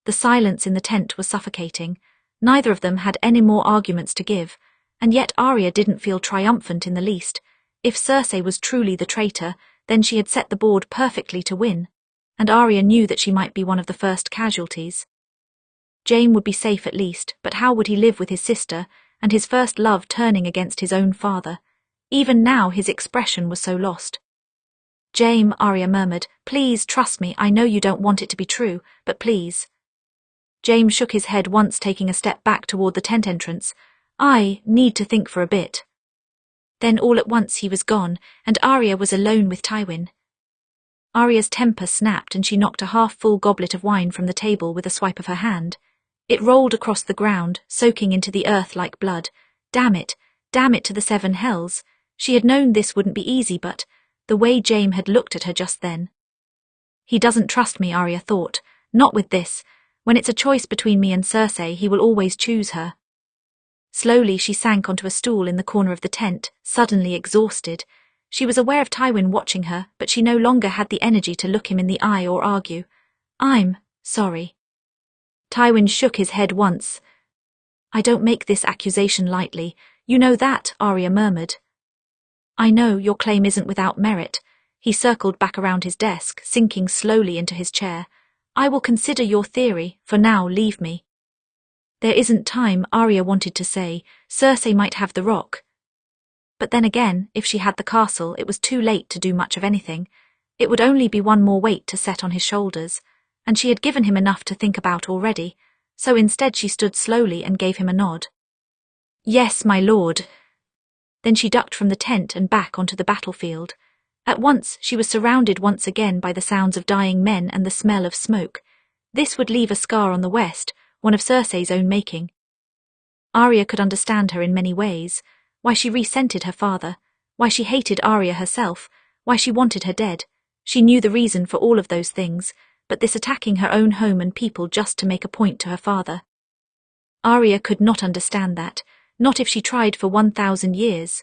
The silence in the tent was suffocating. Neither of them had any more arguments to give, and yet Arya didn't feel triumphant in the least. If Cersei was truly the traitor, then she had set the board perfectly to win, and Arya knew that she might be one of the first casualties. Jaime would be safe at least, but how would he live with his sister, and his first love turning against his own father? Even now his expression was so lost. Jaime, Arya murmured, please trust me, I know you don't want it to be true, but please. Jaime shook his head once, taking a step back toward the tent entrance. I need to think for a bit. Then all at once he was gone, and Arya was alone with Tywin. Arya's temper snapped and she knocked a half-full goblet of wine from the table with a swipe of her hand. It rolled across the ground, soaking into the earth like blood. Damn it to the seven hells. She had known this wouldn't be easy, but the way Jaime had looked at her just then. He doesn't trust me, Arya thought. Not with this. When it's a choice between me and Cersei, he will always choose her. Slowly she sank onto a stool in the corner of the tent, suddenly exhausted. She was aware of Tywin watching her, but she no longer had the energy to look him in the eye or argue. I'm sorry. Tywin shook his head once. I don't make this accusation lightly. You know that, Arya murmured. I know your claim isn't without merit. He circled back around his desk, sinking slowly into his chair. I will consider your theory. For now, leave me. There isn't time, Arya wanted to say. Cersei might have the rock. But then again, if she had the castle, it was too late to do much of anything. It would only be one more weight to set on his shoulders, and she had given him enough to think about already, so instead she stood slowly and gave him a nod. Yes, my lord. Then she ducked from the tent and back onto the battlefield. At once she was surrounded once again by the sounds of dying men and the smell of smoke. This would leave a scar on the west, one of Cersei's own making. Arya could understand her in many ways. Why she resented her father, why she hated Arya herself, why she wanted her dead. She knew the reason for all of those things, but this attacking her own home and people just to make a point to her father. Arya could not understand that, not if she tried for 1,000 years.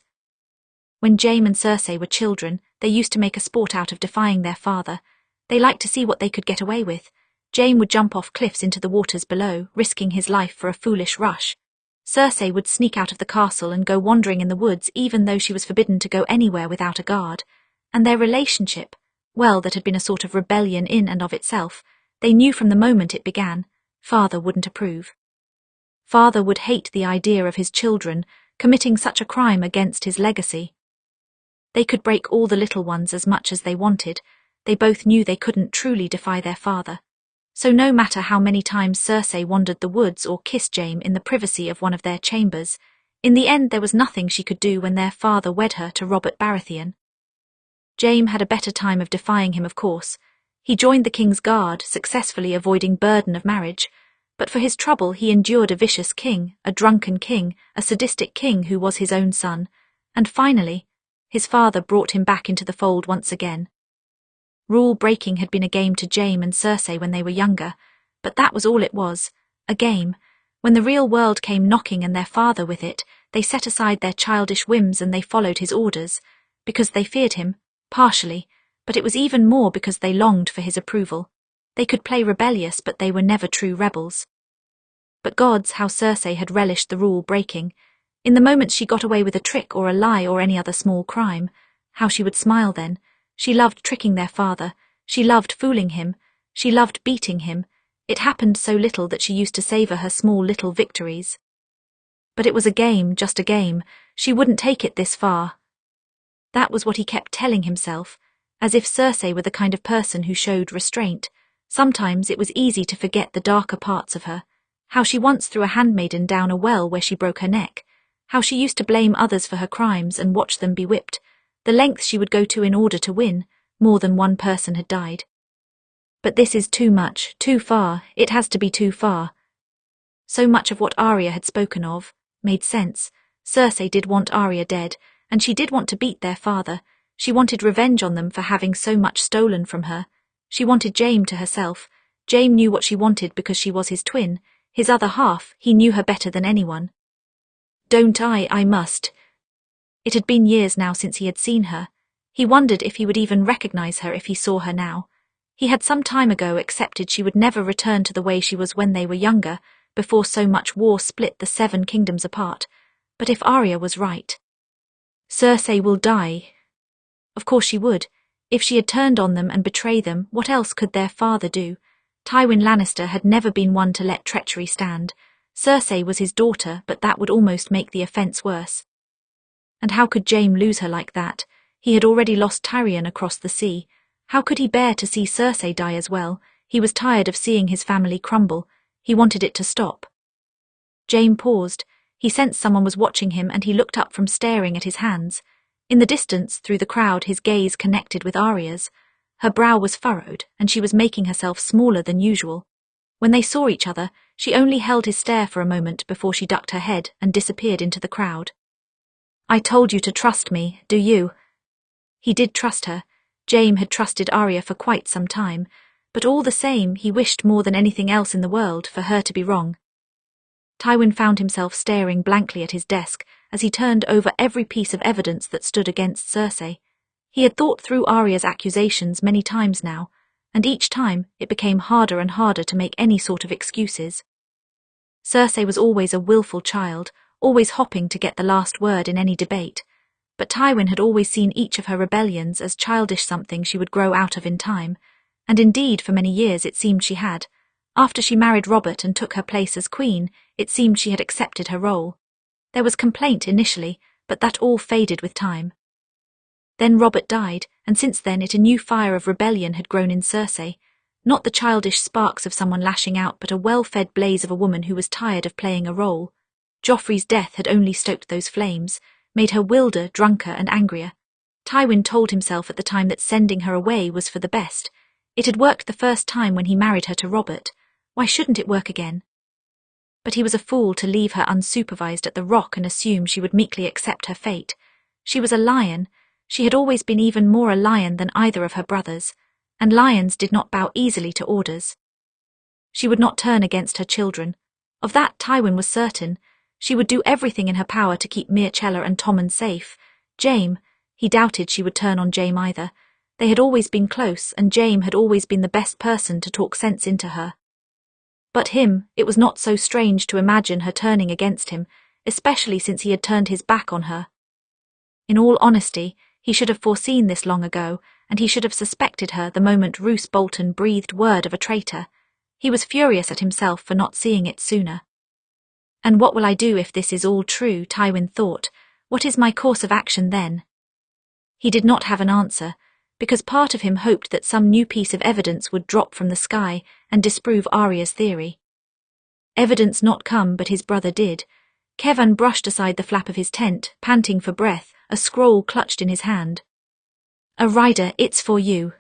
When Jaime and Cersei were children, they used to make a sport out of defying their father. They liked to see what they could get away with. Jaime would jump off cliffs into the waters below, risking his life for a foolish rush. Cersei would sneak out of the castle and go wandering in the woods even though she was forbidden to go anywhere without a guard. And their relationship, well, that had been a sort of rebellion in and of itself, they knew from the moment it began, father wouldn't approve. Father would hate the idea of his children committing such a crime against his legacy. They could break all the little ones as much as they wanted. They both knew they couldn't truly defy their father. So no matter how many times Cersei wandered the woods or kissed Jaime in the privacy of one of their chambers, in the end there was nothing she could do when their father wed her to Robert Baratheon. Jaime had a better time of defying him, of course. He joined the king's guard, successfully avoiding burden of marriage, but for his trouble he endured a vicious king, a drunken king, a sadistic king who was his own son, and finally, his father brought him back into the fold once again. Rule-breaking had been a game to Jaime and Cersei when they were younger, but that was all it was, a game. When the real world came knocking and their father with it, they set aside their childish whims and they followed his orders, because they feared him, partially, but it was even more because they longed for his approval. They could play rebellious, but they were never true rebels. But gods, how Cersei had relished the rule-breaking. In the moments she got away with a trick or a lie or any other small crime, how she would smile then. She loved tricking their father, she loved fooling him, she loved beating him. It happened so little that she used to savour her small little victories. But it was a game, just a game. She wouldn't take it this far. That was what he kept telling himself, as if Cersei were the kind of person who showed restraint. Sometimes it was easy to forget the darker parts of her, how she once threw a handmaiden down a well where she broke her neck, how she used to blame others for her crimes and watch them be whipped, the lengths she would go to in order to win. More than one person had died. But this is too much, too far, it has to be too far. So much of what Arya had spoken of made sense. Cersei did want Arya dead, and she did want to beat their father. She wanted revenge on them for having so much stolen from her. She wanted Jaime to herself. Jaime knew what she wanted because she was his twin, his other half. He knew her better than anyone. I must. It had been years now since he had seen her. He wondered if he would even recognize her if he saw her now. He had some time ago accepted she would never return to the way she was when they were younger, before so much war split the 7 kingdoms apart. But if Arya was right, Cersei will die. Of course she would. If she had turned on them and betrayed them, what else could their father do? Tywin Lannister had never been one to let treachery stand. Cersei was his daughter, but that would almost make the offence worse. And how could Jaime lose her like that? He had already lost Tyrion across the sea. How could he bear to see Cersei die as well? He was tired of seeing his family crumble. He wanted it to stop. Jaime paused. He sensed someone was watching him and he looked up from staring at his hands. In the distance, through the crowd, his gaze connected with Arya's. Her brow was furrowed and she was making herself smaller than usual. When they saw each other, she only held his stare for a moment before she ducked her head and disappeared into the crowd. "I told you to trust me, do you?" He did trust her. Jaime had trusted Arya for quite some time, but all the same he wished more than anything else in the world for her to be wrong. Tywin found himself staring blankly at his desk as he turned over every piece of evidence that stood against Cersei. He had thought through Arya's accusations many times now, and each time it became harder and harder to make any sort of excuses. Cersei was always a willful child, always hopping to get the last word in any debate, but Tywin had always seen each of her rebellions as childish something she would grow out of in time, and indeed for many years it seemed she had. After she married Robert and took her place as queen, it seemed she had accepted her role. There was complaint initially, but that all faded with time. Then Robert died, and since then a new fire of rebellion had grown in Cersei, not the childish sparks of someone lashing out but a well-fed blaze of a woman who was tired of playing a role. Joffrey's death had only stoked those flames, made her wilder, drunker and angrier. Tywin told himself at the time that sending her away was for the best. It had worked the first time when he married her to Robert. Why shouldn't it work again? But he was a fool to leave her unsupervised at the Rock and assume she would meekly accept her fate. She was a lion. She had always been even more a lion than either of her brothers, and lions did not bow easily to orders. She would not turn against her children. Of that Tywin was certain. She would do everything in her power to keep Myrcella and Tommen safe. Jaime, he doubted she would turn on Jaime either. They had always been close, and Jaime had always been the best person to talk sense into her. But him, it was not so strange to imagine her turning against him, especially since he had turned his back on her. In all honesty, he should have foreseen this long ago, and he should have suspected her the moment Roose Bolton breathed word of a traitor. He was furious at himself for not seeing it sooner. And what will I do if this is all true, Tywin thought. What is my course of action then? He did not have an answer, because part of him hoped that some new piece of evidence would drop from the sky and disprove Arya's theory. Evidence not come, but his brother did. Kevan brushed aside the flap of his tent, panting for breath, a scroll clutched in his hand. "A rider, it's for you."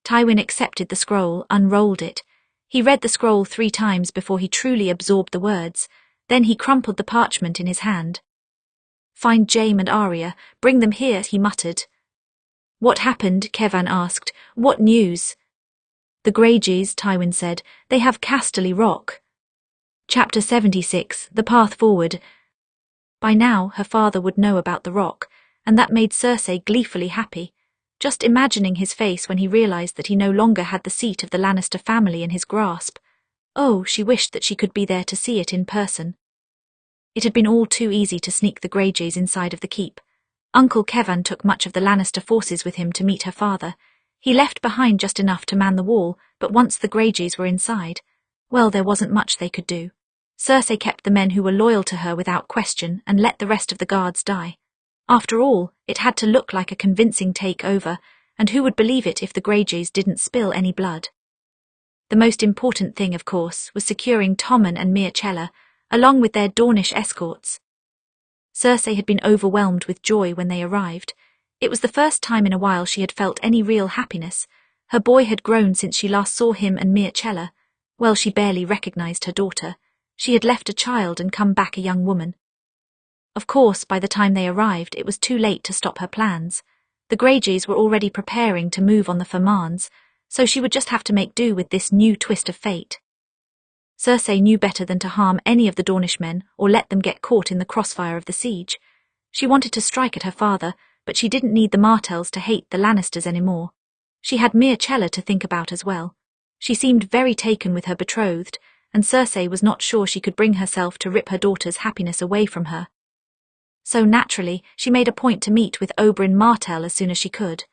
Tywin accepted the scroll, unrolled it. He read the scroll 3 times before he truly absorbed the words. Then he crumpled the parchment in his hand. "Find Jaime and Arya, bring them here," he muttered. "What happened?" Kevan asked. "What news?" "The Greyjoys," Tywin said. "They have Casterly Rock." Chapter 76, The Path Forward. By now her father would know about the rock, and that made Cersei gleefully happy. Just imagining his face when he realized that he no longer had the seat of the Lannister family in his grasp. Oh, she wished that she could be there to see it in person. It had been all too easy to sneak the Greyjoys inside of the keep. Uncle Kevan took much of the Lannister forces with him to meet her father. He left behind just enough to man the wall, but once the Greyjoys were inside, well, there wasn't much they could do. Cersei kept the men who were loyal to her without question and let the rest of the guards die. After all, it had to look like a convincing takeover, and who would believe it if the Greyjoys didn't spill any blood? The most important thing, of course, was securing Tommen and Myrcella, along with their Dornish escorts. Cersei had been overwhelmed with joy when they arrived. It was the first time in a while she had felt any real happiness. Her boy had grown since she last saw him and Myrcella. Well, she barely recognized her daughter. She had left a child and come back a young woman. Of course, by the time they arrived, it was too late to stop her plans. The Greyjoys were already preparing to move on the Fermanagh, so she would just have to make do with this new twist of fate. Cersei knew better than to harm any of the Dornish men or let them get caught in the crossfire of the siege. She wanted to strike at her father, but she didn't need the Martells to hate the Lannisters anymore. She had Myrcella to think about as well. She seemed very taken with her betrothed, and Cersei was not sure she could bring herself to rip her daughter's happiness away from her. So naturally, she made a point to meet with Oberyn Martell as soon as she could.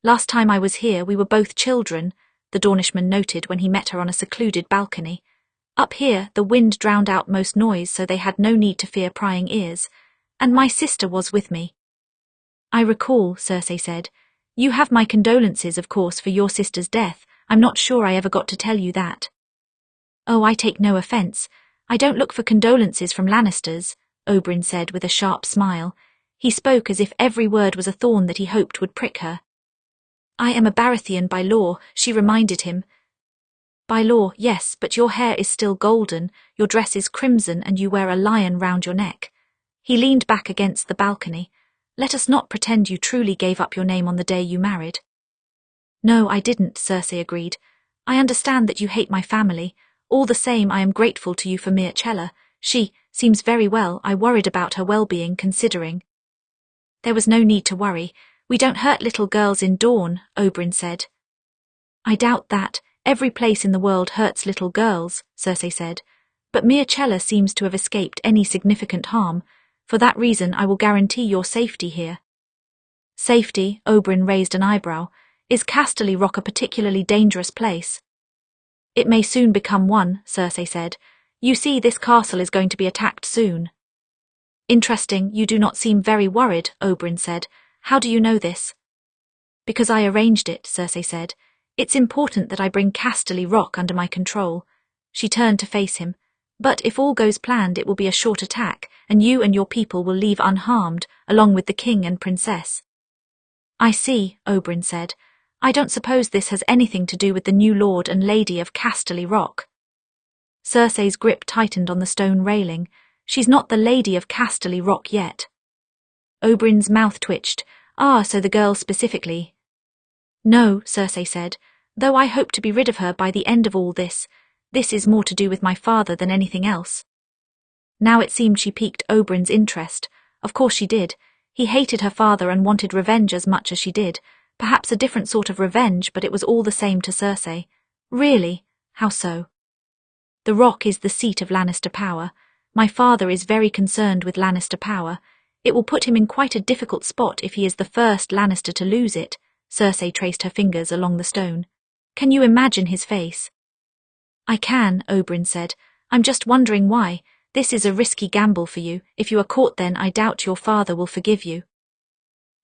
"Last time I was here, we were both children," the Dornishman noted when he met her on a secluded balcony. "Up here, the wind drowned out most noise, so they had no need to fear prying ears. And my sister was with me." "I recall," Cersei said. "You have my condolences, of course, for your sister's death. I'm not sure I ever got to tell you that." "Oh, I take no offense. I don't look for condolences from Lannisters, Oberyn said with a sharp smile. He spoke as if every word was a thorn that he hoped would prick her. I am a Baratheon by law, she reminded him. By law, yes, but your hair is still golden, your dress is crimson, and you wear a lion round your neck. He leaned back against the balcony. Let us not pretend you truly gave up your name on the day you married. No, I didn't, Cersei agreed. I understand that you hate my family. All the same, I am grateful to you for Mircella. She seems very well. I worried about her well-being, considering. There was no need to worry. We don't hurt little girls in Dorne, Oberyn said. I doubt that. Every place in the world hurts little girls, Cersei said. But Mircella seems to have escaped any significant harm. For that reason, I will guarantee your safety here. Safety, Oberyn raised an eyebrow. Is Casterly Rock a particularly dangerous place? It may soon become one, Cersei said. You see, this castle is going to be attacked soon. Interesting, you do not seem very worried, Oberyn said. How do you know this? Because I arranged it, Cersei said. It's important that I bring Casterly Rock under my control. She turned to face him. But if all goes planned, it will be a short attack, and you and your people will leave unharmed, along with the king and princess. I see, Oberyn said. I don't suppose this has anything to do with the new lord and lady of Casterly Rock. Cersei's grip tightened on the stone railing. She's not the lady of Casterly Rock yet. Oberyn's mouth twitched. Ah, so the girl specifically. No, Cersei said, though I hope to be rid of her by the end of all this. This is more to do with my father than anything else. Now it seemed she piqued Oberyn's interest. Of course she did. He hated her father and wanted revenge as much as she did. Perhaps a different sort of revenge, but it was all the same to Cersei. Really? How so? The Rock is the seat of Lannister power. My father is very concerned with Lannister power. It will put him in quite a difficult spot if he is the first Lannister to lose it. Cersei traced her fingers along the stone. Can you imagine his face? I can, Oberyn said. I'm just wondering why. This is a risky gamble for you. If you are caught, then I doubt your father will forgive you.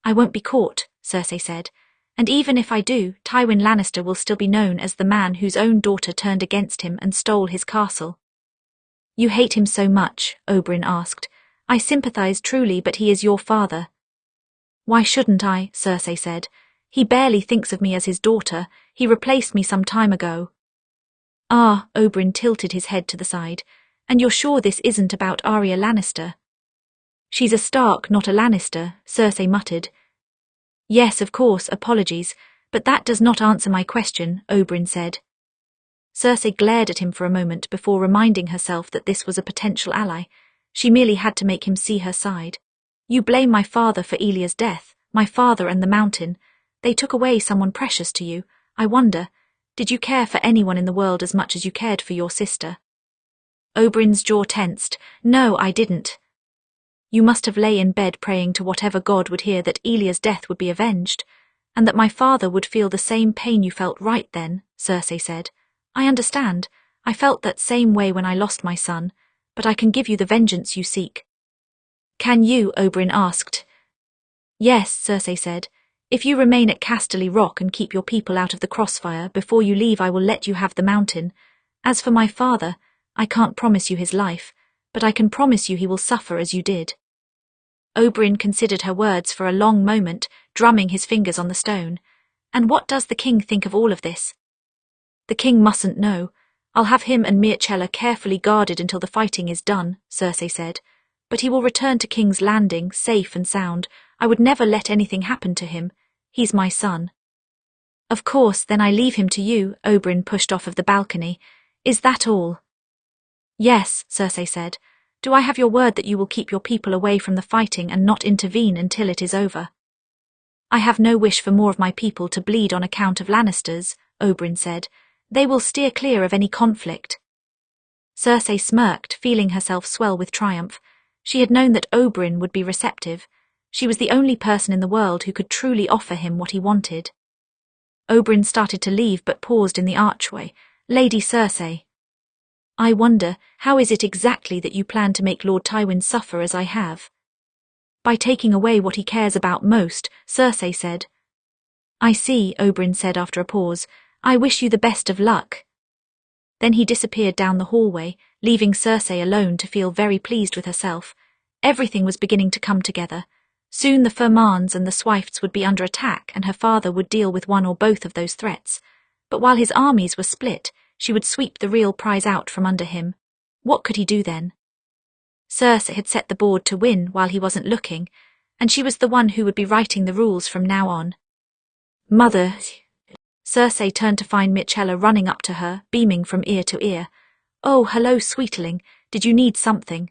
I won't be caught, Cersei said. And even if I do, Tywin Lannister will still be known as the man whose own daughter turned against him and stole his castle. You hate him so much, Oberyn asked. I sympathize truly, but he is your father. Why shouldn't I? Cersei said. He barely thinks of me as his daughter. He replaced me some time ago. Ah, Oberyn tilted his head to the side. And you're sure this isn't about Arya Lannister? She's a Stark, not a Lannister, Cersei muttered. Yes, of course, apologies, but that does not answer my question, Oberyn said. Cersei glared at him for a moment before reminding herself that this was a potential ally. She merely had to make him see her side. You blame my father for Elia's death, my father and the mountain. They took away someone precious to you. I wonder, did you care for anyone in the world as much as you cared for your sister? Oberyn's jaw tensed. No, I didn't. You must have lay in bed praying to whatever god would hear that Elia's death would be avenged, and that my father would feel the same pain you felt right then, Cersei said. I understand. I felt that same way when I lost my son, but I can give you the vengeance you seek. Can you? Oberyn asked. Yes, Cersei said. If you remain at Casterly Rock and keep your people out of the crossfire, before you leave I will let you have the mountain. As for my father, I can't promise you his life, but I can promise you he will suffer as you did. Oberyn considered her words for a long moment, drumming his fingers on the stone. And what does the king think of all of this? The king mustn't know. I'll have him and Mircella carefully guarded until the fighting is done, Cersei said. But he will return to King's Landing, safe and sound. I would never let anything happen to him. He's my son. Of course, then I leave him to you, Oberyn pushed off of the balcony. Is that all? Yes, Cersei said. Do I have your word that you will keep your people away from the fighting and not intervene until it is over? I have no wish for more of my people to bleed on account of Lannisters, Oberyn said. They will steer clear of any conflict. Cersei smirked, feeling herself swell with triumph. She had known that Oberyn would be receptive. She was the only person in the world who could truly offer him what he wanted. Oberyn started to leave but paused in the archway. Lady Cersei. I wonder, how is it exactly that you plan to make Lord Tywin suffer as I have? By taking away what he cares about most, Cersei said. I see, Oberyn said after a pause. I wish you the best of luck. Then he disappeared down the hallway, leaving Cersei alone to feel very pleased with herself. Everything was beginning to come together. Soon the Firmans and the Swifts would be under attack, and her father would deal with one or both of those threats. But while his armies were split, she would sweep the real prize out from under him. What could he do then? Cersei had set the board to win while he wasn't looking, and she was the one who would be writing the rules from now on. Mother. Cersei turned to find Myrcella running up to her, beaming from ear to ear. Oh, hello, sweetling. Did you need something?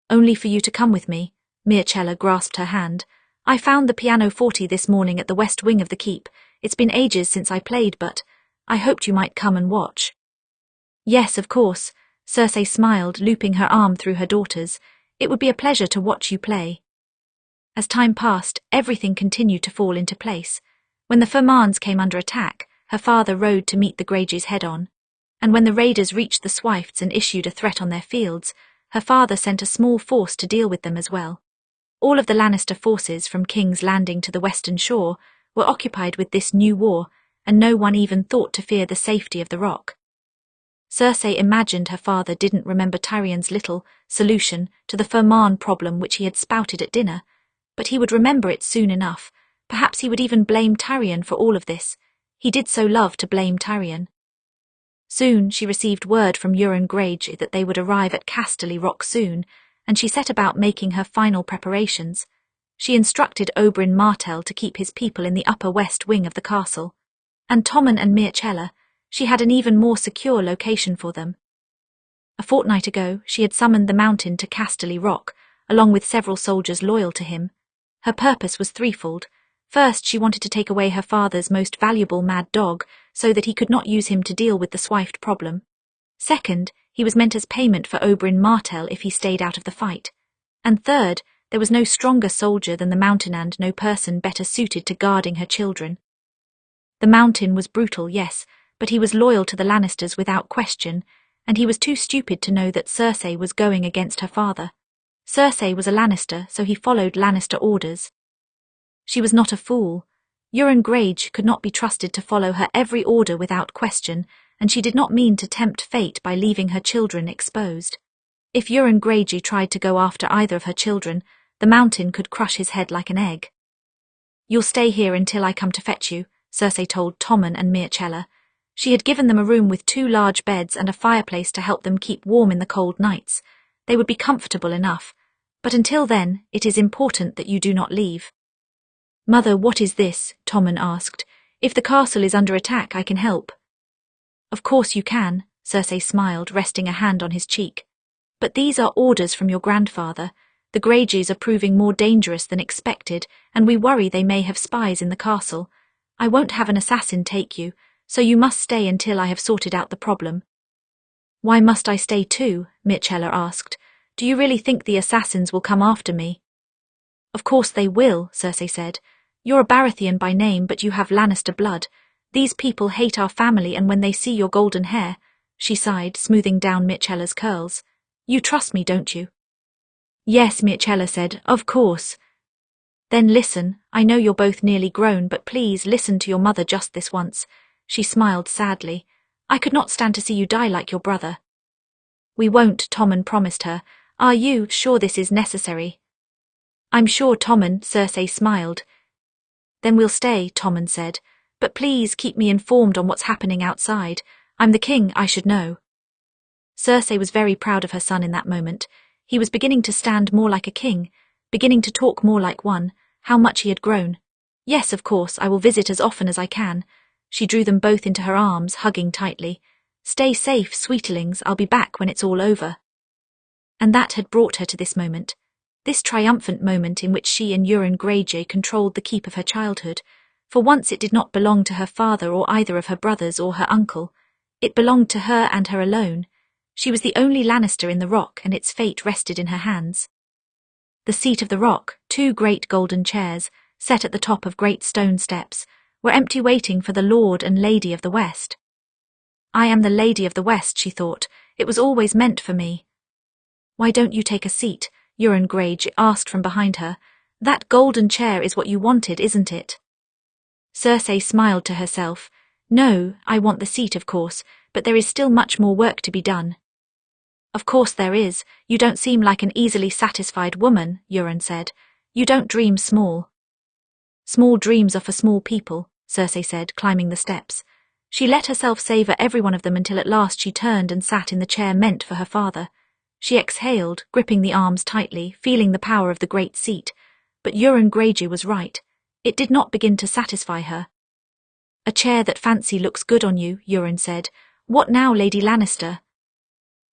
Only for you to come with me. Myrcella grasped her hand. I found the pianoforte this morning at the west wing of the keep. It's been ages since I played, but I hoped you might come and watch. Yes, of course. Cersei smiled, looping her arm through her daughter's. It would be a pleasure to watch you play. As time passed, everything continued to fall into place. When the Firmans came under attack, her father rode to meet the Greyjoys head-on. And when the raiders reached the Swifts and issued a threat on their fields, her father sent a small force to deal with them as well. All of the Lannister forces, from King's Landing to the Western Shore, were occupied with this new war, and no one even thought to fear the safety of the Rock. Cersei imagined her father didn't remember Tyrion's little solution to the Firman problem which he had spouted at dinner, but he would remember it soon enough. Perhaps he would even blame Tyrion for all of this. He did so love to blame Tyrion. Soon she received word from Euron Greyjoy that they would arrive at Casterly Rock soon, and she set about making her final preparations. She instructed Oberyn Martell to keep his people in the upper west wing of the castle, and Tommen and Myrcella, she had an even more secure location for them. A fortnight ago, she had summoned the Mountain to Casterly Rock, along with several soldiers loyal to him. Her purpose was threefold. First, she wanted to take away her father's most valuable mad dog, so that he could not use him to deal with the Swift problem. Second, he was meant as payment for Oberyn Martell if he stayed out of the fight. And third, there was no stronger soldier than the Mountain and no person better suited to guarding her children. The Mountain was brutal, yes, but he was loyal to the Lannisters without question, and he was too stupid to know that Cersei was going against her father. Cersei was a Lannister, so he followed Lannister orders. She was not a fool. Euron Greyjoy could not be trusted to follow her every order without question, and she did not mean to tempt fate by leaving her children exposed. If Euron Greyjoy tried to go after either of her children, the Mountain could crush his head like an egg. You'll stay here until I come to fetch you, Cersei told Tommen and Myrcella. She had given them a room with 2 large beds and a fireplace to help them keep warm in the cold nights. They would be comfortable enough, but until then, it is important that you do not leave. Mother, what is this? Tommen asked. If the castle is under attack, I can help. Of course you can, Cersei smiled, resting a hand on his cheek. But these are orders from your grandfather. The Greyjoys are proving more dangerous than expected, and we worry they may have spies in the castle. I won't have an assassin take you, so you must stay until I have sorted out the problem. Why must I stay too? Myrcella asked. Do you really think the assassins will come after me? Of course they will, Cersei said. You're a Baratheon by name, but you have Lannister blood. These people hate our family, and when they see your golden hair, she sighed, smoothing down Myrcella's curls. You trust me, don't you? Yes, Myrcella said, of course. Then listen, I know you're both nearly grown, but please listen to your mother just this once. She smiled sadly. I could not stand to see you die like your brother. We won't, Tommen promised her. Are you sure this is necessary? I'm sure, Tommen, Cersei smiled. Then we'll stay, Tommen said. But please keep me informed on what's happening outside. I'm the king, I should know. Cersei was very proud of her son in that moment. He was beginning to stand more like a king, beginning to talk more like one. How much he had grown. Yes, of course, I will visit as often as I can. She drew them both into her arms, hugging tightly. Stay safe, sweetlings, I'll be back when it's all over. And that had brought her to this moment. This triumphant moment in which she and Euron Greyjoy controlled the keep of her childhood. For once it did not belong to her father or either of her brothers or her uncle. It belonged to her and her alone. She was the only Lannister in the Rock, and its fate rested in her hands. The seat of the Rock, 2 great golden chairs, set at the top of great stone steps, were empty, waiting for the Lord and Lady of the West. I am the Lady of the West, she thought. It was always meant for me. Why don't you take a seat? Euron Greyjoy asked from behind her. That golden chair is what you wanted, isn't it? Cersei smiled to herself. No, I want the seat, of course, but there is still much more work to be done. Of course there is. You don't seem like an easily satisfied woman, Euron said. You don't dream small. Small dreams are for small people, Cersei said, climbing the steps. She let herself savor every one of them until at last she turned and sat in the chair meant for her father. She exhaled, gripping the arms tightly, feeling the power of the great seat. But Euron Greyjoy was right. It did not begin to satisfy her. A chair that fancy looks good on you, Euron said. What now, Lady Lannister?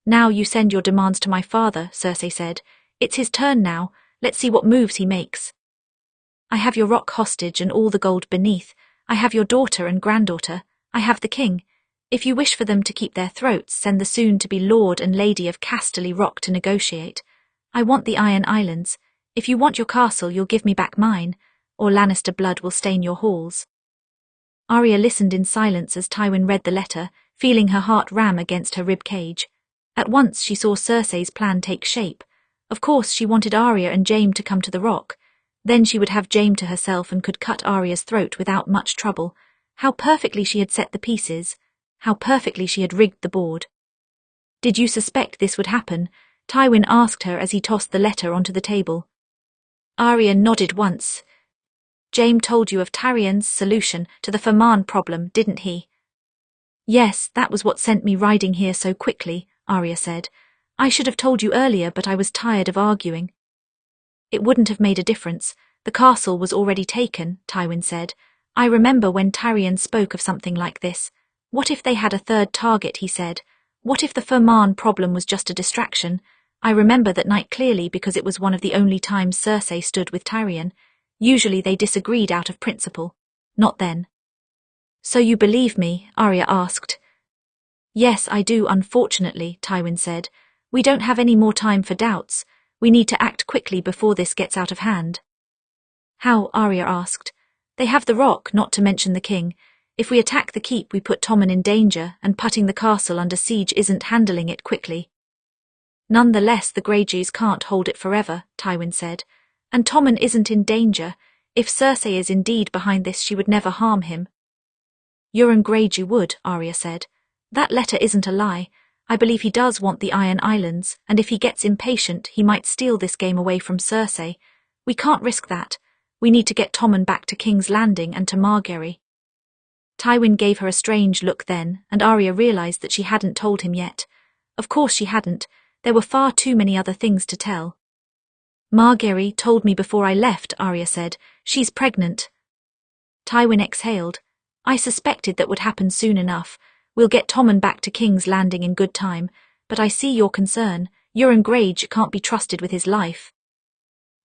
Now you send your demands to my father, Cersei said. It's his turn now. Let's see what moves he makes. I have your rock hostage and all the gold beneath. I have your daughter and granddaughter. I have the king. If you wish for them to keep their throats, send the soon-to-be Lord and Lady of Casterly Rock to negotiate. I want the Iron Islands. If you want your castle, you'll give me back mine, or Lannister blood will stain your halls. Arya listened in silence as Tywin read the letter, feeling her heart ram against her rib cage. At once she saw Cersei's plan take shape. Of course she wanted Arya and Jaime to come to the rock. Then she would have Jaime to herself and could cut Arya's throat without much trouble. How perfectly she had set the pieces. How perfectly she had rigged the board. Did you suspect this would happen? Tywin asked her as he tossed the letter onto the table. Arya nodded once. Jaime told you of Tyrion's solution to the Ferman problem, didn't he? Yes, that was what sent me riding here so quickly, Arya said. I should have told you earlier, but I was tired of arguing. It wouldn't have made a difference. The castle was already taken, Tywin said. I remember when Tyrion spoke of something like this. What if they had a third target, he said. What if the Ferman problem was just a distraction? I remember that night clearly because it was one of the only times Cersei stood with Tyrion. Usually they disagreed out of principle. Not then. So you believe me? Arya asked. Yes, I do, unfortunately, Tywin said. We don't have any more time for doubts. We need to act quickly before this gets out of hand. How? Arya asked. They have the rock, not to mention the king. If we attack the keep, we put Tommen in danger, and putting the castle under siege isn't handling it quickly. Nonetheless, the Greyjoys can't hold it forever, Tywin said. And Tommen isn't in danger. If Cersei is indeed behind this, she would never harm him. Euron Greyjoy would, Arya said. That letter isn't a lie. I believe he does want the Iron Islands, and if he gets impatient, he might steal this game away from Cersei. We can't risk that. We need to get Tommen back to King's Landing and to Margery. Tywin gave her a strange look then, and Arya realized that she hadn't told him yet. Of course she hadn't. There were far too many other things to tell. Margery told me before I left, Arya said. She's pregnant. Tywin exhaled. I suspected that would happen soon enough. We'll get Tommen back to King's Landing in good time, but I see your concern. Euron Greyjoy can't be trusted with his life.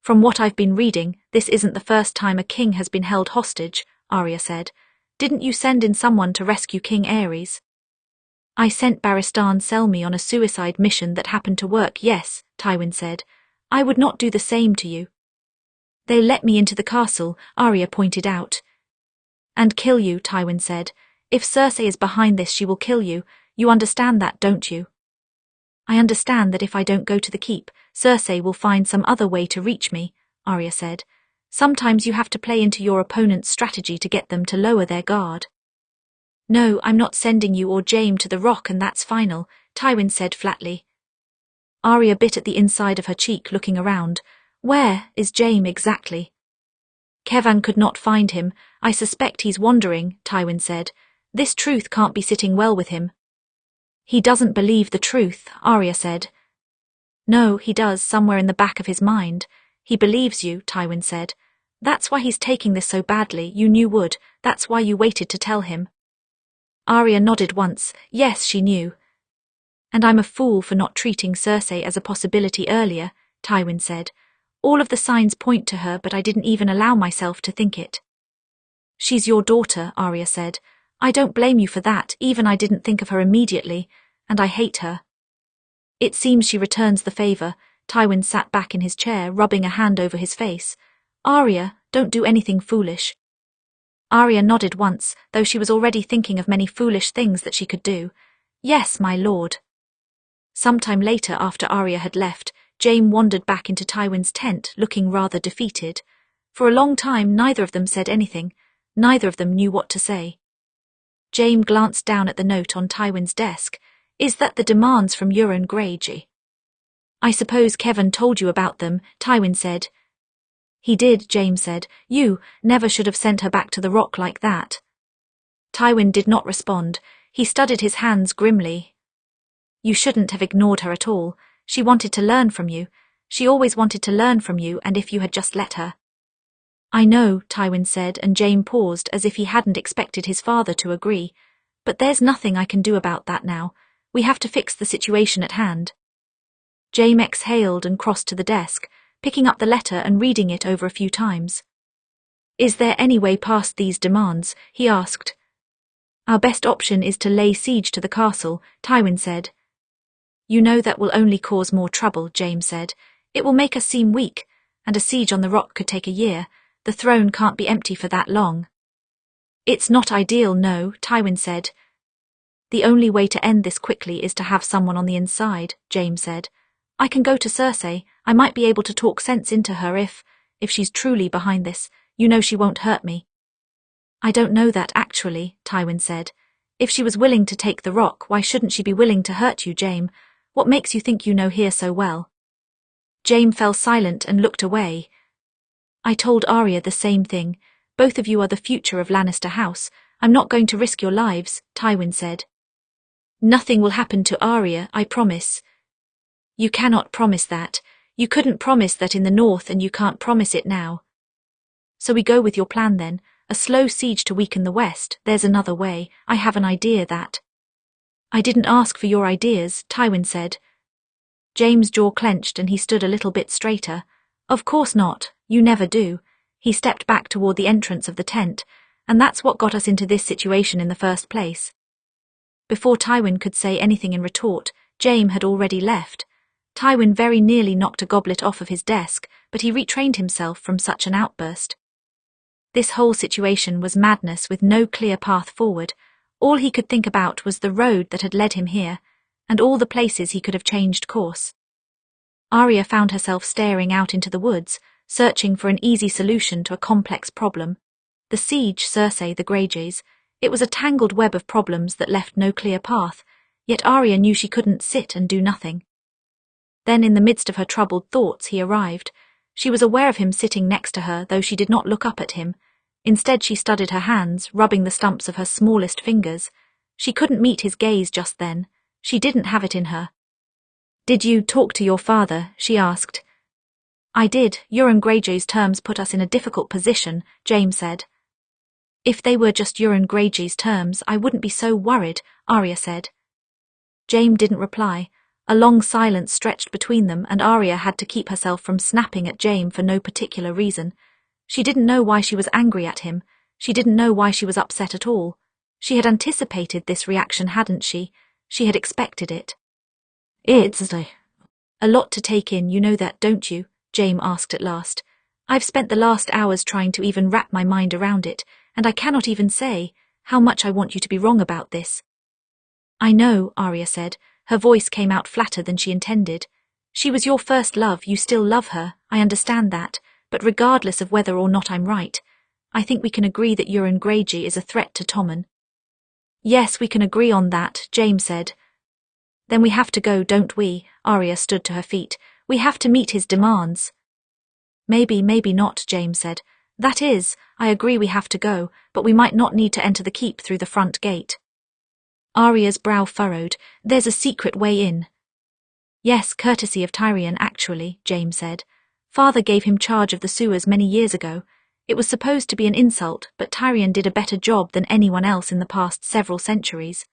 From what I've been reading, this isn't the first time a king has been held hostage, Arya said. Didn't you send in someone to rescue King Aerys? I sent Barristan Selmy on a suicide mission that happened to work, yes, Tywin said. I would not do the same to you. They let me into the castle, Arya pointed out. And kill you, Tywin said. If Cersei is behind this, she will kill you. You understand that, don't you? I understand that if I don't go to the keep, Cersei will find some other way to reach me, Arya said. Sometimes you have to play into your opponent's strategy to get them to lower their guard. No, I'm not sending you or Jaime to the rock, and that's final, Tywin said flatly. Arya bit at the inside of her cheek, looking around. Where is Jaime exactly? Kevan could not find him. I suspect he's wandering, Tywin said. This truth can't be sitting well with him. He doesn't believe the truth, Arya said. No, he does, somewhere in the back of his mind. He believes you, Tywin said. That's why he's taking this so badly. You knew would. That's why you waited to tell him. Arya nodded once. Yes, she knew. And I'm a fool for not treating Cersei as a possibility earlier, Tywin said. All of the signs point to her, but I didn't even allow myself to think it. She's your daughter, Arya said. I don't blame you for that, even I didn't think of her immediately, and I hate her. It seems she returns the favour. Tywin sat back in his chair, rubbing a hand over his face. Arya, don't do anything foolish. Arya nodded once, though she was already thinking of many foolish things that she could do. Yes, my lord. Sometime later, after Arya had left, Jaime wandered back into Tywin's tent, looking rather defeated. For a long time, neither of them said anything. Neither of them knew what to say. Jaime glanced down at the note on Tywin's desk. Is that the demands from Euron Greyjoy? I suppose Kevin told you about them, Tywin said. He did, Jaime said. You never should have sent her back to the rock like that. Tywin did not respond. He studied his hands grimly. You shouldn't have ignored her at all. She wanted to learn from you. She always wanted to learn from you, and if you had just let her. I know, Tywin said, and Jaime paused as if he hadn't expected his father to agree. But there's nothing I can do about that now. We have to fix the situation at hand. Jaime exhaled and crossed to the desk, picking up the letter and reading it over a few times. Is there any way past these demands? He asked. Our best option is to lay siege to the castle, Tywin said. You know that will only cause more trouble, Jaime said. It will make us seem weak, and a siege on the rock could take a year. The throne can't be empty for that long. It's not ideal, no, Tywin said. The only way to end this quickly is to have someone on the inside, Jaime said. I can go to Cersei. I might be able to talk sense into her if she's truly behind this. You know she won't hurt me. I don't know that actually, Tywin said. If she was willing to take the rock, why shouldn't she be willing to hurt you, Jaime? What makes you think you know her so well? Jaime fell silent and looked away. I told Arya the same thing. Both of you are the future of Lannister House. I'm not going to risk your lives, Tywin said. Nothing will happen to Arya, I promise. You cannot promise that. You couldn't promise that in the north, and you can't promise it now. So we go with your plan then. A slow siege to weaken the west. There's another way. I have an idea that. I didn't ask for your ideas, Tywin said. Jaime's jaw clenched and he stood a little bit straighter. Of course not. You never do. He stepped back toward the entrance of the tent, and that's what got us into this situation in the first place. Before Tywin could say anything in retort, Jaime had already left. Tywin very nearly knocked a goblet off of his desk, but he retrained himself from such an outburst. This whole situation was madness with no clear path forward. All he could think about was the road that had led him here, and all the places he could have changed course. Arya found herself staring out into the woods, searching for an easy solution to a complex problem. The siege, Cersei, the Greyjoys. It was a tangled web of problems that left no clear path, yet Arya knew she couldn't sit and do nothing. Then in the midst of her troubled thoughts he arrived. She was aware of him sitting next to her, though she did not look up at him. Instead she studied her hands, rubbing the stumps of her smallest fingers. She couldn't meet his gaze just then. She didn't have it in her. Did you talk to your father? She asked. I did. Euron Greyjoy's terms put us in a difficult position, Jaime said. If they were just Euron Greyjoy's terms, I wouldn't be so worried, Arya said. Jaime didn't reply. A long silence stretched between them, and Arya had to keep herself from snapping at Jaime for no particular reason. She didn't know why she was angry at him. She didn't know why she was upset at all. She had anticipated this reaction, hadn't she? She had expected it. It's a lot to take in, you know that, don't you? Jaime asked at last. I've spent the last hours trying to even wrap my mind around it, and I cannot even say how much I want you to be wrong about this. I know, Arya said. Her voice came out flatter than she intended. She was your first love, you still love her, I understand that, but regardless of whether or not I'm right, I think we can agree that Euron Greyjoy is a threat to Tommen. Yes, we can agree on that, Jaime said. Then we have to go, don't we? Arya stood to her feet. We have to meet his demands. Maybe not, Jaime said. That is, I agree we have to go, but we might not need to enter the keep through the front gate. Arya's brow furrowed. There's a secret way in. Yes, courtesy of Tyrion, actually, Jaime said. Father gave him charge of the sewers many years ago. It was supposed to be an insult, but Tyrion did a better job than anyone else in the past several centuries.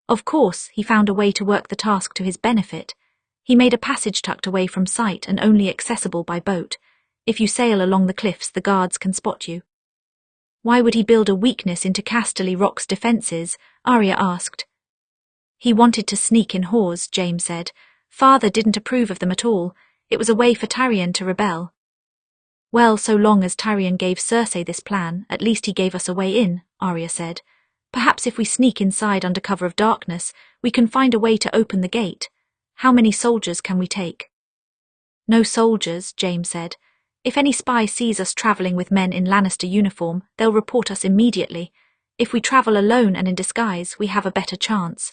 Of course, he found a way to work the task to his benefit. He made a passage tucked away from sight and only accessible by boat. If you sail along the cliffs, the guards can spot you. Why would he build a weakness into Casterly Rock's defences? Arya asked. He wanted to sneak in whores, Jaime said. Father didn't approve of them at all. It was a way for Tyrion to rebel. Well, so long as Tyrion gave Cersei this plan, at least he gave us a way in, Arya said. Perhaps if we sneak inside under cover of darkness, we can find a way to open the gate. How many soldiers can we take? No soldiers, Jaime said. If any spy sees us travelling with men in Lannister uniform, they'll report us immediately. If we travel alone and in disguise, we have a better chance.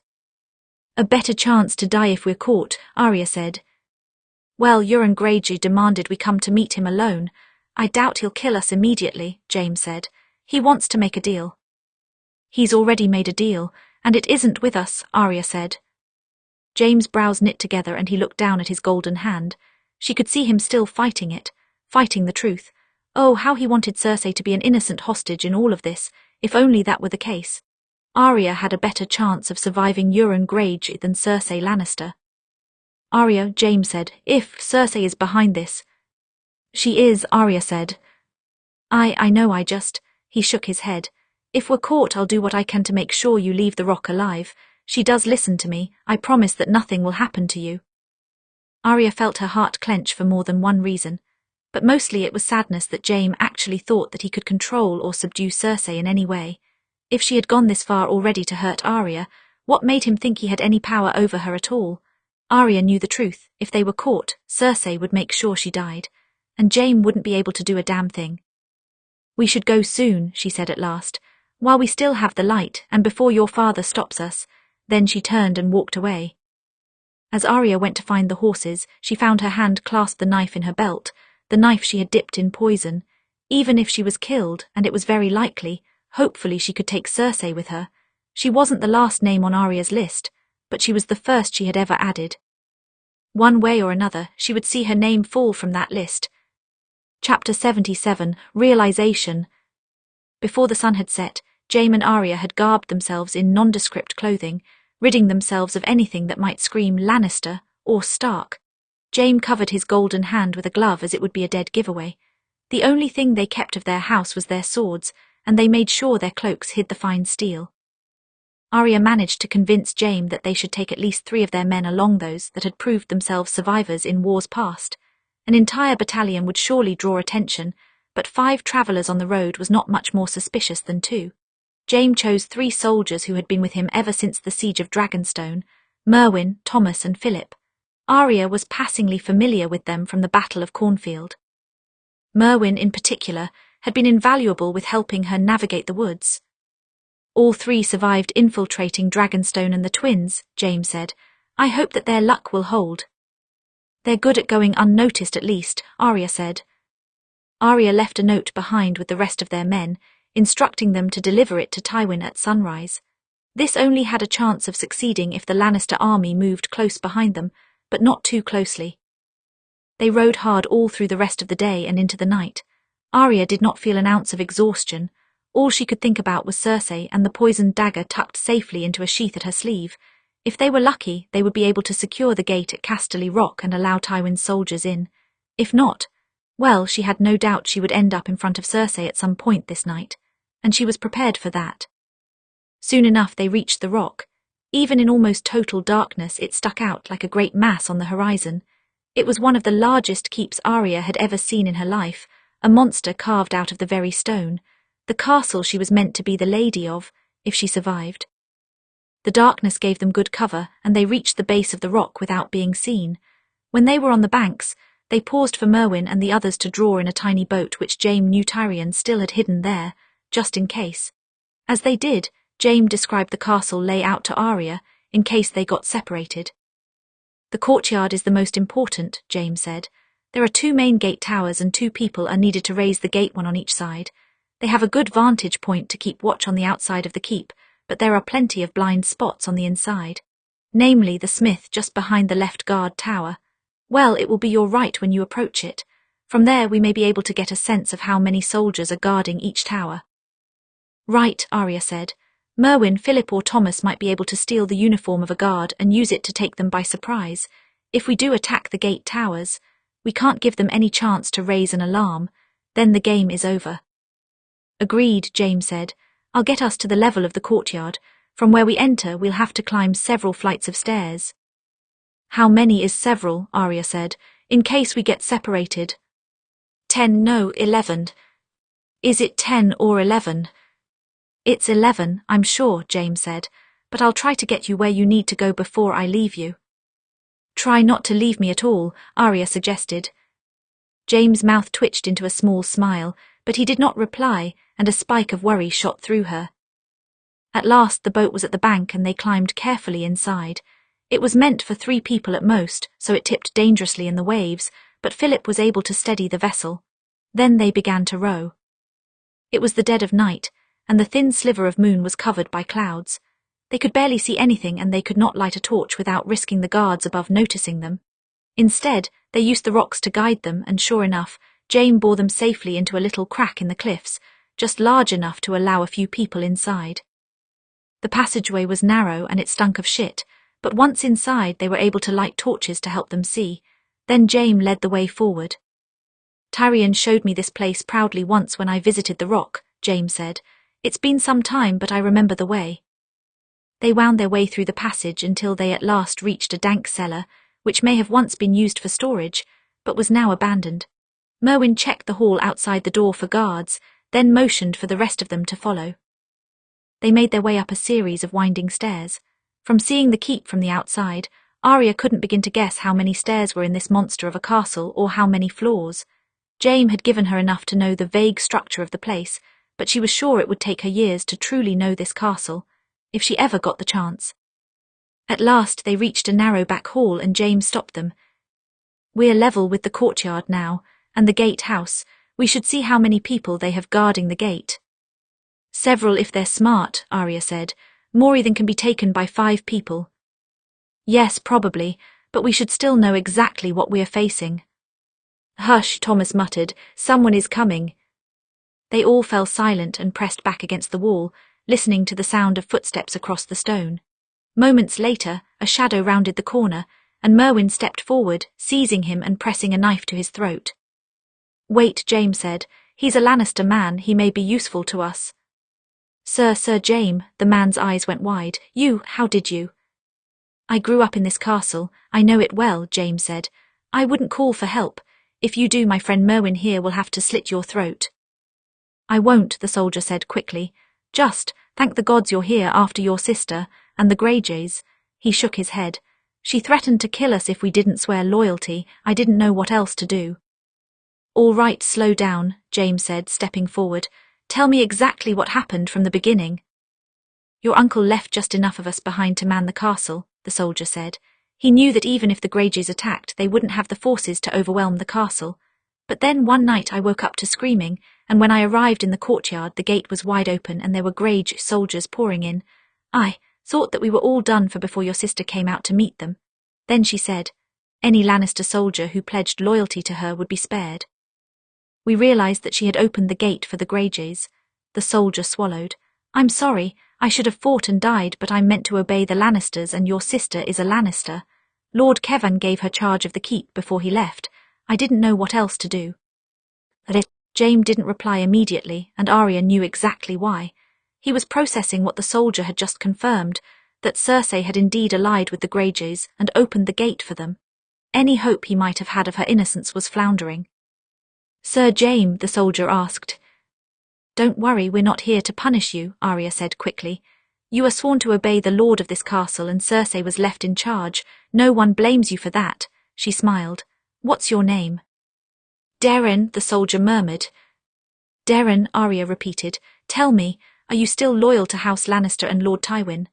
A better chance to die if we're caught, Arya said. Well, Euron Greyjoy demanded we come to meet him alone. I doubt he'll kill us immediately, Jaime said. He wants to make a deal. He's already made a deal, and it isn't with us, Arya said. Jaime's brows knit together and he looked down at his golden hand. She could see him still fighting it, fighting the truth. Oh, how he wanted Cersei to be an innocent hostage in all of this, if only that were the case. Arya had a better chance of surviving Euron Greyjoy than Cersei Lannister. Arya, Jaime said, if Cersei is behind this. She is, Arya said. I know, he shook his head. If we're caught, I'll do what I can to make sure you leave the rock alive. She does listen to me. I promise that nothing will happen to you. Arya felt her heart clench for more than one reason, but mostly it was sadness that Jaime actually thought that he could control or subdue Cersei in any way. If she had gone this far already to hurt Arya, what made him think he had any power over her at all? Arya knew the truth. If they were caught, Cersei would make sure she died, and Jaime wouldn't be able to do a damn thing. We should go soon, she said at last, while we still have the light and before your father stops us. Then she turned and walked away. As Arya went to find the horses, she found her hand clasp the knife in her belt, the knife she had dipped in poison. Even if she was killed, and it was very likely, hopefully she could take Cersei with her. She wasn't the last name on Arya's list, but she was the first she had ever added. One way or another, she would see her name fall from that list. Chapter 77, Realization. Before the sun had set, Jaime and Arya had garbed themselves in nondescript clothing, ridding themselves of anything that might scream Lannister or Stark. Jaime covered his golden hand with a glove as it would be a dead giveaway. The only thing they kept of their house was their swords, and they made sure their cloaks hid the fine steel. Arya managed to convince Jaime that they should take at least 3 of their men along, those that had proved themselves survivors in wars past. An entire battalion would surely draw attention, but 5 travellers on the road was not much more suspicious than 2. Jaime chose 3 soldiers who had been with him ever since the siege of Dragonstone: Merwyn, Thomas and Philip. Arya was passingly familiar with them from the Battle of Cornfield. Merwyn, in particular, had been invaluable with helping her navigate the woods. All 3 survived infiltrating Dragonstone and the twins, Jaime said. I hope that their luck will hold. They're good at going unnoticed at least, Arya said. Arya left a note behind with the rest of their men, instructing them to deliver it to Tywin at sunrise. This only had a chance of succeeding if the Lannister army moved close behind them, but not too closely. They rode hard all through the rest of the day and into the night. Arya did not feel an ounce of exhaustion. All she could think about was Cersei and the poisoned dagger tucked safely into a sheath at her sleeve. If they were lucky, they would be able to secure the gate at Casterly Rock and allow Tywin's soldiers in. If not, well, she had no doubt she would end up in front of Cersei at some point this night, and she was prepared for that. Soon enough they reached the rock. Even in almost total darkness, it stuck out like a great mass on the horizon. It was one of the largest keeps Arya had ever seen in her life, a monster carved out of the very stone, the castle she was meant to be the lady of, if she survived. The darkness gave them good cover, and they reached the base of the rock without being seen. When they were on the banks, they paused for Merwyn and the others to draw in a tiny boat which Jaime knew Tyrion still had hidden there, just in case. As they did, Jaime described the castle layout to Arya, in case they got separated. The courtyard is the most important, Jaime said. There are 2 main gate towers and 2 people are needed to raise the gate, one on each side. They have a good vantage point to keep watch on the outside of the keep, but there are plenty of blind spots on the inside. Namely, the smith just behind the left guard tower. Well, it will be your right when you approach it. From there we may be able to get a sense of how many soldiers are guarding each tower. Right, Arya said. Merwyn, Philip or Thomas might be able to steal the uniform of a guard and use it to take them by surprise. If we do attack the gate towers, we can't give them any chance to raise an alarm. Then the game is over. Agreed, Jaime said. I'll get us to the level of the courtyard. From where we enter, we'll have to climb several flights of stairs. How many is several? Arya said. In case we get separated. 10, no, 11. Is it 10 or 11? It's 11, I'm sure, Jaime said, but I'll try to get you where you need to go before I leave you. Try not to leave me at all, Arya suggested. Jaime's mouth twitched into a small smile, but he did not reply, and a spike of worry shot through her. At last the boat was at the bank and they climbed carefully inside. It was meant for 3 people at most, so it tipped dangerously in the waves, but Philip was able to steady the vessel. Then they began to row. It was the dead of night, and the thin sliver of moon was covered by clouds. They could barely see anything and they could not light a torch without risking the guards above noticing them. Instead, they used the rocks to guide them and sure enough, Jaime bore them safely into a little crack in the cliffs, just large enough to allow a few people inside. The passageway was narrow and it stunk of shit, but once inside they were able to light torches to help them see. Then Jaime led the way forward. Tyrion showed me this place proudly once when I visited the rock, Jaime said. It's been some time but I remember the way. They wound their way through the passage until they at last reached a dank cellar, which may have once been used for storage, but was now abandoned. Merwin checked the hall outside the door for guards, then motioned for the rest of them to follow. They made their way up a series of winding stairs. From seeing the keep from the outside, Arya couldn't begin to guess how many stairs were in this monster of a castle or how many floors. Jaime had given her enough to know the vague structure of the place, but she was sure it would take her years to truly know this castle, if she ever got the chance. At last they reached a narrow back hall and Jaime stopped them. "We're level with the courtyard now, and the gate house. We should see how many people they have guarding the gate." "Several if they're smart," Arya said. "More than can be taken by 5 people." "Yes, probably, but we should still know exactly what we are facing." "Hush," Thomas muttered. "Someone is coming." They all fell silent and pressed back against the wall, listening to the sound of footsteps across the stone. Moments later, a shadow rounded the corner, and Merwin stepped forward, seizing him and pressing a knife to his throat. "Wait," Jaime said. "He's a Lannister man, he may be useful to us." Sir Jaime," the man's eyes went wide. How did you?" "I grew up in this castle, I know it well," Jaime said. "I wouldn't call for help. If you do, my friend Merwin here will have to slit your throat." "I won't," the soldier said quickly. "Just, thank the gods you're here after your sister, and the Greyjoys." He shook his head. "She threatened to kill us if we didn't swear loyalty. I didn't know what else to do." "All right, slow down," Jaime said, stepping forward. "Tell me exactly what happened from the beginning." "Your uncle left just enough of us behind to man the castle," the soldier said. "He knew that even if the Greyjoys attacked, they wouldn't have the forces to overwhelm the castle. But then one night I woke up to screaming, and when I arrived in the courtyard the gate was wide open and there were Greyjoy soldiers pouring in. I thought that we were all done for before your sister came out to meet them. Then she said, any Lannister soldier who pledged loyalty to her would be spared. We realized that she had opened the gate for the Greyjoys." The soldier swallowed. "I'm sorry, I should have fought and died, but I'm meant to obey the Lannisters and your sister is a Lannister. Lord Kevan gave her charge of the keep before he left. I didn't know what else to do." Jaime didn't reply immediately, and Arya knew exactly why. He was processing what the soldier had just confirmed, that Cersei had indeed allied with the Greyjoys and opened the gate for them. Any hope he might have had of her innocence was floundering. "Sir Jaime," the soldier asked. "Don't worry, we're not here to punish you," Arya said quickly. "You are sworn to obey the lord of this castle and Cersei was left in charge. No one blames you for that." She smiled. "What's your name?" "Darren," the soldier murmured. "Darren," Arya repeated. "Tell me, are you still loyal to House Lannister and Lord Tywin?"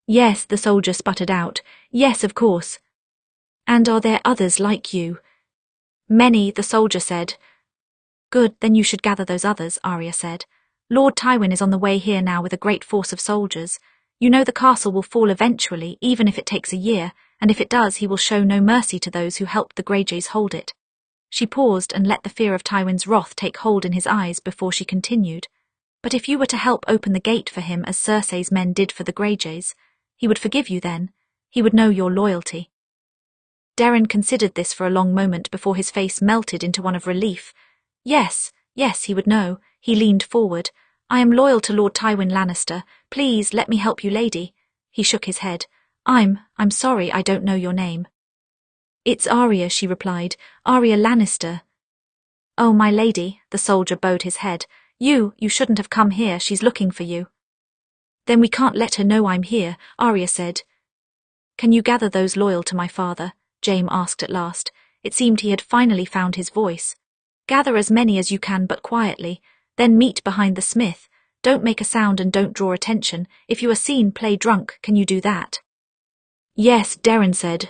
"Yes," the soldier sputtered out. "Yes, of course." "And are there others like you?" "Many," the soldier said. "Good, then you should gather those others," Arya said. "Lord Tywin is on the way here now with a great force of soldiers. You know the castle will fall eventually, even if it takes a year, and if it does he will show no mercy to those who helped the Greyjoys hold it." She paused and let the fear of Tywin's wrath take hold in his eyes before she continued. "But if you were to help open the gate for him as Cersei's men did for the Greyjoys, he would forgive you then. He would know your loyalty." Darren considered this for a long moment before his face melted into one of relief. Yes, he would know. He leaned forward. "I am loyal to Lord Tywin Lannister. Please, let me help you, lady." He shook his head. I'm sorry, I don't know your name." "It's Arya," she replied. "Arya Lannister." "Oh, my lady," the soldier bowed his head. You shouldn't have come here, she's looking for you." "Then we can't let her know I'm here," Arya said. "Can you gather those loyal to my father?" Jaime asked at last. It seemed he had finally found his voice. "Gather as many as you can, but quietly. Then meet behind the smith. Don't make a sound and don't draw attention. If you are seen, play drunk. Can you do that? Yes, Darren said.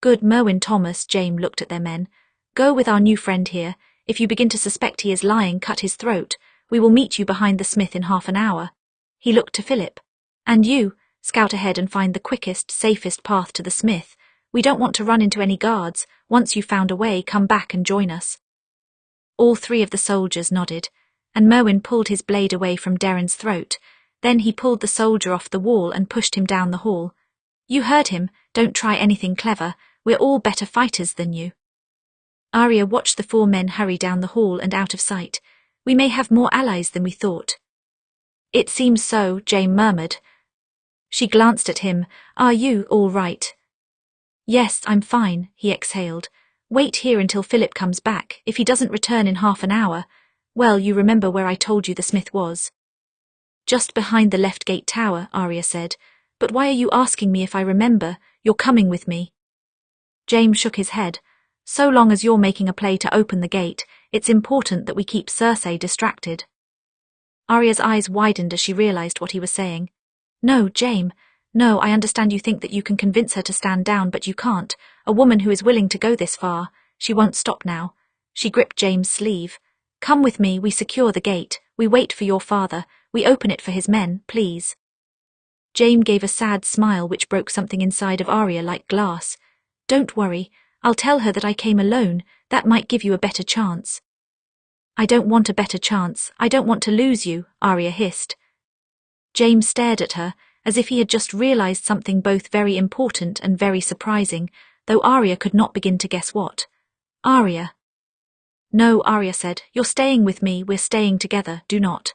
Good. Merwin, Thomas, Jaime looked at their men. Go with our new friend here. If you begin to suspect he is lying, cut his throat. We will meet you behind the smith in half an hour. He looked to Philip. And you, scout ahead and find the quickest, safest path to the smith. We don't want to run into any guards. Once you've found a way, come back and join us. All three of the soldiers nodded, and Merwin pulled his blade away from Darren's throat. Then he pulled the soldier off the wall and pushed him down the hall. You heard him. Don't try anything clever. We're all better fighters than you. Arya watched the four men hurry down the hall and out of sight. We may have more allies than we thought. It seems so, Jaime murmured. She glanced at him. Are you all right? Yes, I'm fine, he exhaled. Wait here until Philip comes back. If he doesn't return in half an hour, well, you remember where I told you the smith was. Just behind the left gate tower, Arya said. But why are you asking me if I remember? You're coming with me. Jaime shook his head. So long as you're making a play to open the gate, it's important that we keep Cersei distracted. Arya's eyes widened as she realized what he was saying. No, Jaime. No, I understand you think that you can convince her to stand down, but you can't. A woman who is willing to go this far, she won't stop now. She gripped Jaime's sleeve. Come with me, we secure the gate. We wait for your father. We open it for his men, please. Jaime gave a sad smile which broke something inside of Arya like glass. Don't worry. I'll tell her that I came alone. That might give you a better chance. I don't want a better chance. I don't want to lose you, Arya hissed. Jaime stared at her, as if he had just realized something both very important and very surprising, though Arya could not begin to guess what. Arya. No, Arya said. You're staying with me. We're staying together. Do not.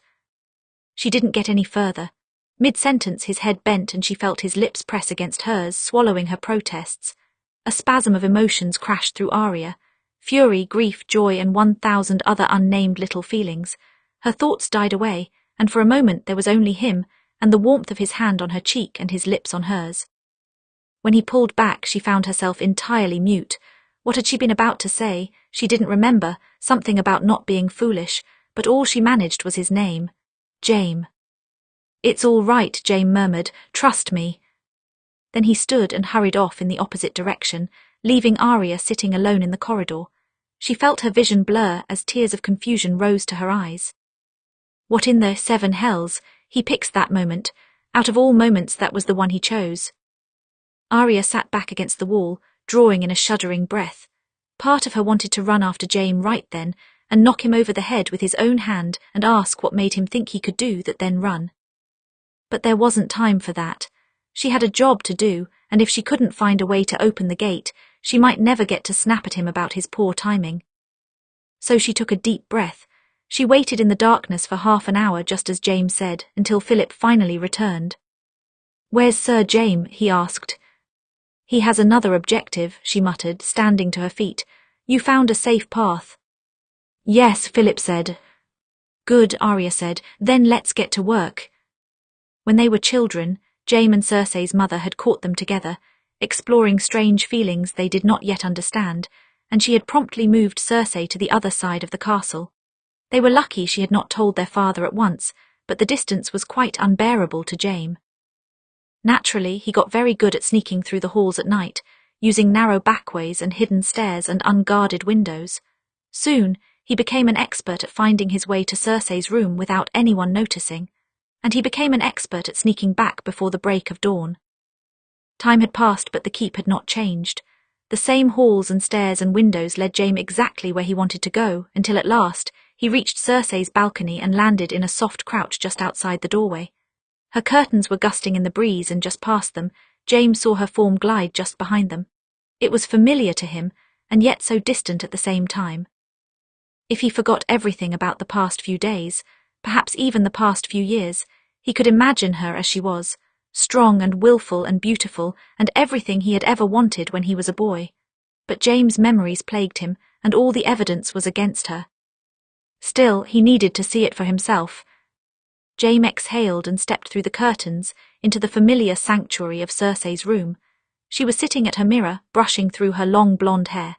She didn't get any further. Mid-sentence his head bent and she felt his lips press against hers, swallowing her protests. A spasm of emotions crashed through Arya. Fury, grief, joy, and 1,000 other unnamed little feelings. Her thoughts died away, and for a moment there was only him, and the warmth of his hand on her cheek and his lips on hers. When he pulled back, she found herself entirely mute. What had she been about to say? She didn't remember, something about not being foolish, but all she managed was his name. Jaime. It's all right, Jaime murmured. Trust me. Then he stood and hurried off in the opposite direction, leaving Arya sitting alone in the corridor. She felt her vision blur as tears of confusion rose to her eyes. What in the 7 hells? He picked that moment. Out of all moments, that was the one he chose. Arya sat back against the wall, drawing in a shuddering breath. Part of her wanted to run after Jaime right then, and knock him over the head with his own hand and ask what made him think he could do that, then run. But there wasn't time for that. She had a job to do, and if she couldn't find a way to open the gate, she might never get to snap at him about his poor timing. So she took a deep breath. She waited in the darkness for half an hour, just as Jaime said, until Philip finally returned. Where's Sir Jaime? He asked. He has another objective, she muttered, standing to her feet. You found a safe path. Yes, Philip said. Good, Arya said. Then let's get to work. When they were children, Jaime and Cersei's mother had caught them together, exploring strange feelings they did not yet understand, and she had promptly moved Cersei to the other side of the castle. They were lucky she had not told their father at once, but the distance was quite unbearable to Jaime. Naturally, he got very good at sneaking through the halls at night, using narrow backways and hidden stairs and unguarded windows. Soon, he became an expert at finding his way to Cersei's room without anyone noticing, and he became an expert at sneaking back before the break of dawn. Time had passed, but the keep had not changed. The same halls and stairs and windows led Jaime exactly where he wanted to go, until at last he reached Cersei's balcony and landed in a soft crouch just outside the doorway. Her curtains were gusting in the breeze, and just past them, Jaime saw her form glide just behind them. It was familiar to him, and yet so distant at the same time. If he forgot everything about the past few days, perhaps even the past few years, he could imagine her as she was, strong and willful and beautiful, and everything he had ever wanted when he was a boy. But Jaime's memories plagued him, and all the evidence was against her. Still, he needed to see it for himself. Jaime exhaled and stepped through the curtains into the familiar sanctuary of Cersei's room. She was sitting at her mirror, brushing through her long blonde hair.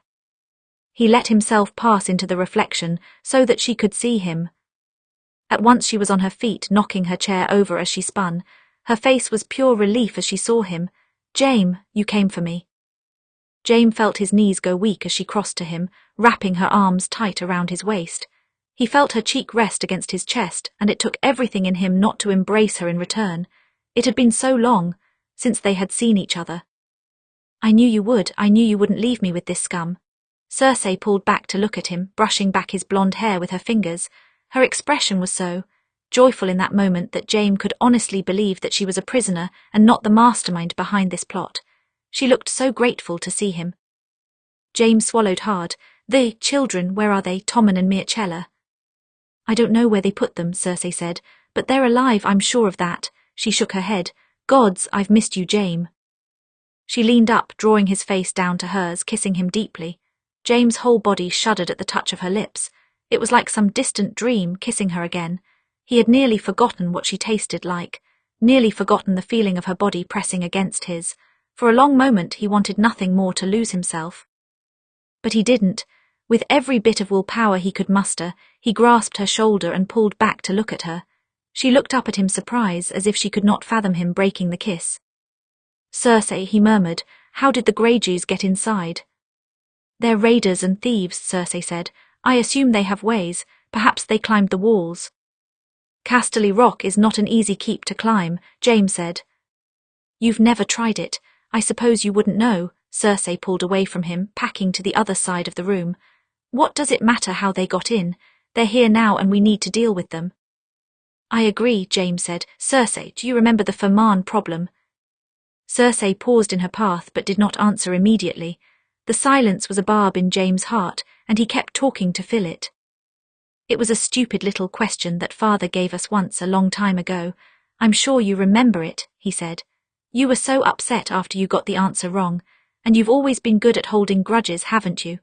He let himself pass into the reflection so that she could see him. At once she was on her feet, knocking her chair over as she spun. Her face was pure relief as she saw him. "Jaime, you came for me." Jaime felt his knees go weak as she crossed to him, wrapping her arms tight around his waist. He felt her cheek rest against his chest, and it took everything in him not to embrace her in return. It had been so long since they had seen each other. "I knew you would. I knew you wouldn't leave me with this scum." Cersei pulled back to look at him, brushing back his blonde hair with her fingers. Her expression was so joyful in that moment that Jaime could honestly believe that she was a prisoner and not the mastermind behind this plot. She looked so grateful to see him. Jaime swallowed hard. "The children, where are they, Tommen and Myrcella?" "I don't know where they put them," Cersei said, "but they're alive, I'm sure of that." She shook her head. "Gods, I've missed you, Jaime." She leaned up, drawing his face down to hers, kissing him deeply. Jaime's whole body shuddered at the touch of her lips. It was like some distant dream, kissing her again. He had nearly forgotten what she tasted like, nearly forgotten the feeling of her body pressing against his. For a long moment he wanted nothing more to lose himself. But he didn't. With every bit of willpower he could muster, he grasped her shoulder and pulled back to look at her. She looked up at him surprised, as if she could not fathom him breaking the kiss. "Cersei," he murmured, "how did the Greyjoys get inside?" "They're raiders and thieves," Cersei said. "I assume they have ways. Perhaps they climbed the walls." "Casterly Rock is not an easy keep to climb," Jaime said. "You've never tried it. I suppose you wouldn't know." Cersei pulled away from him, packing to the other side of the room. "What does it matter how they got in? They're here now and we need to deal with them." "I agree," Jaime said. "Cersei, do you remember the Ferman problem?" Cersei paused in her path but did not answer immediately. The silence was a barb in Jaime's heart, and he kept talking to fill it. "It was a stupid little question that father gave us once a long time ago. I'm sure you remember it," he said. "You were so upset after you got the answer wrong, and you've always been good at holding grudges, haven't you?"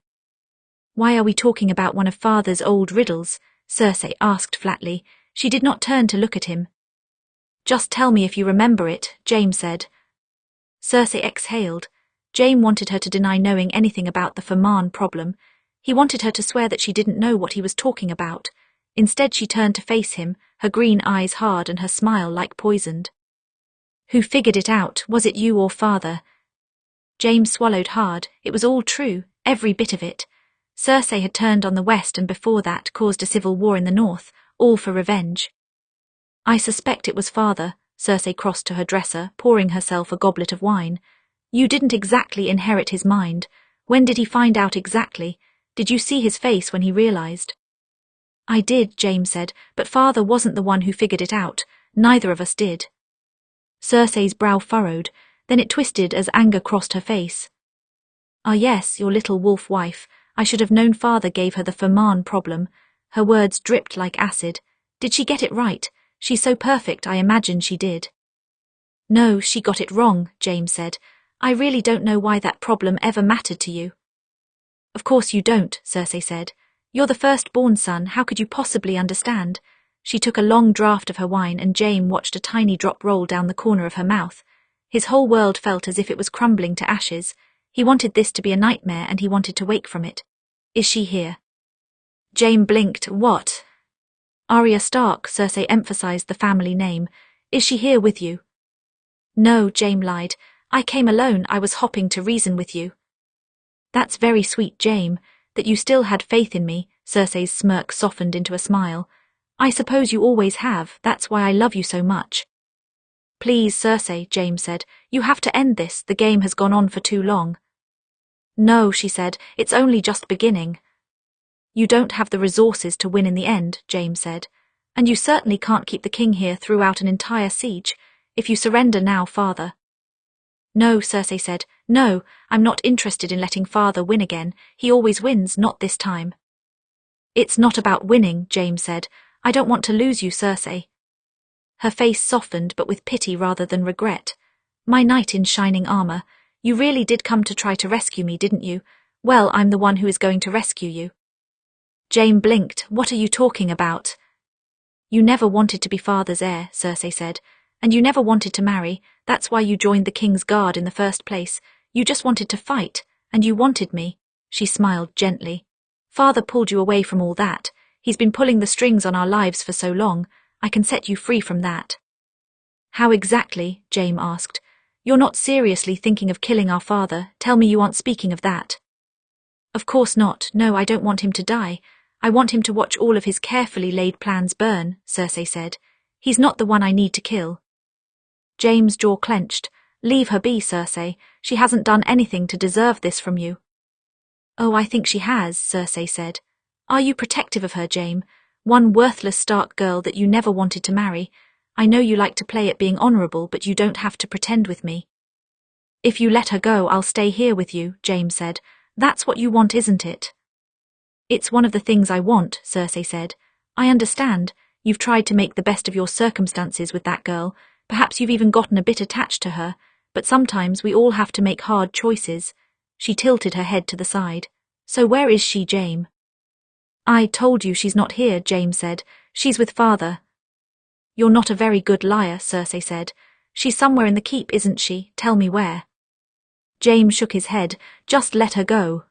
"Why are we talking about one of father's old riddles?" Cersei asked flatly. She did not turn to look at him. "Just tell me if you remember it," Jaime said. Cersei exhaled. Jaime wanted her to deny knowing anything about the Ferman problem. He wanted her to swear that she didn't know what he was talking about. Instead she turned to face him, her green eyes hard and her smile like poisoned. "Who figured it out? Was it you or father?" Jaime swallowed hard. It was all true, every bit of it. Cersei had turned on the West and before that caused a civil war in the North, all for revenge. "I suspect it was father." Cersei crossed to her dresser, pouring herself a goblet of wine. "You didn't exactly inherit his mind. When did he find out exactly? Did you see his face when he realized?" "I did," Jaime said, "but father wasn't the one who figured it out. Neither of us did." Cersei's brow furrowed, then it twisted as anger crossed her face. "Ah yes, your little wolf wife. I should have known father gave her the Ferman problem." Her words dripped like acid. "Did she get it right? She's so perfect, I imagine she did." "No, she got it wrong," Jaime said. "I really don't know why that problem ever mattered to you." "Of course you don't," Cersei said. "You're the firstborn son, how could you possibly understand?" She took a long draught of her wine and Jaime watched a tiny drop roll down the corner of her mouth. His whole world felt as if it was crumbling to ashes. He wanted this to be a nightmare and he wanted to wake from it. "Is she here?" Jaime blinked. "What?" "Arya Stark," Cersei emphasized the family name. "Is she here with you?" "No," Jaime lied. "I came alone. I was hopping to reason with you." "That's very sweet, Jaime, that you still had faith in me." Cersei's smirk softened into a smile. "I suppose you always have. That's why I love you so much." "Please, Cersei," Jaime said. "You have to end this. The game has gone on for too long." "No," she said. "It's only just beginning." "You don't have the resources to win in the end," Jaime said. "And you certainly can't keep the king here throughout an entire siege. If you surrender now, father—" "No," Cersei said. "No, I'm not interested in letting father win again. He always wins, not this time." "It's not about winning," Jaime said. "I don't want to lose you, Cersei." Her face softened, but with pity rather than regret. "My knight in shining armor, you really did come to try to rescue me, didn't you? Well, I'm the one who is going to rescue you." Jaime blinked. "What are you talking about?" "You never wanted to be father's heir," Cersei said. "And you never wanted to marry. That's why you joined the King's Guard in the first place. You just wanted to fight, and you wanted me." She smiled gently. "Father pulled you away from all that. He's been pulling the strings on our lives for so long, I can set you free from that." "How exactly?" Jaime asked. "You're not seriously thinking of killing our father. Tell me you aren't speaking of that." "Of course not. No, I don't want him to die. I want him to watch all of his carefully laid plans burn," Cersei said. "He's not the one I need to kill." Jaime's jaw clenched. "Leave her be, Cersei. She hasn't done anything to deserve this from you." "Oh, I think she has," Cersei said. "Are you protective of her, Jaime? One worthless Stark girl that you never wanted to marry. I know you like to play at being honorable, but you don't have to pretend with me." "If you let her go, I'll stay here with you," Jaime said. "That's what you want, isn't it?" "It's one of the things I want," Cersei said. "I understand. You've tried to make the best of your circumstances with that girl. Perhaps you've even gotten a bit attached to her, but sometimes we all have to make hard choices." She tilted her head to the side. "So where is she, Jaime?" "I told you she's not here," Jaime said. "She's with father." "You're not a very good liar," Cersei said. "She's somewhere in the keep, isn't she? Tell me where." Jaime shook his head. "Just let her go."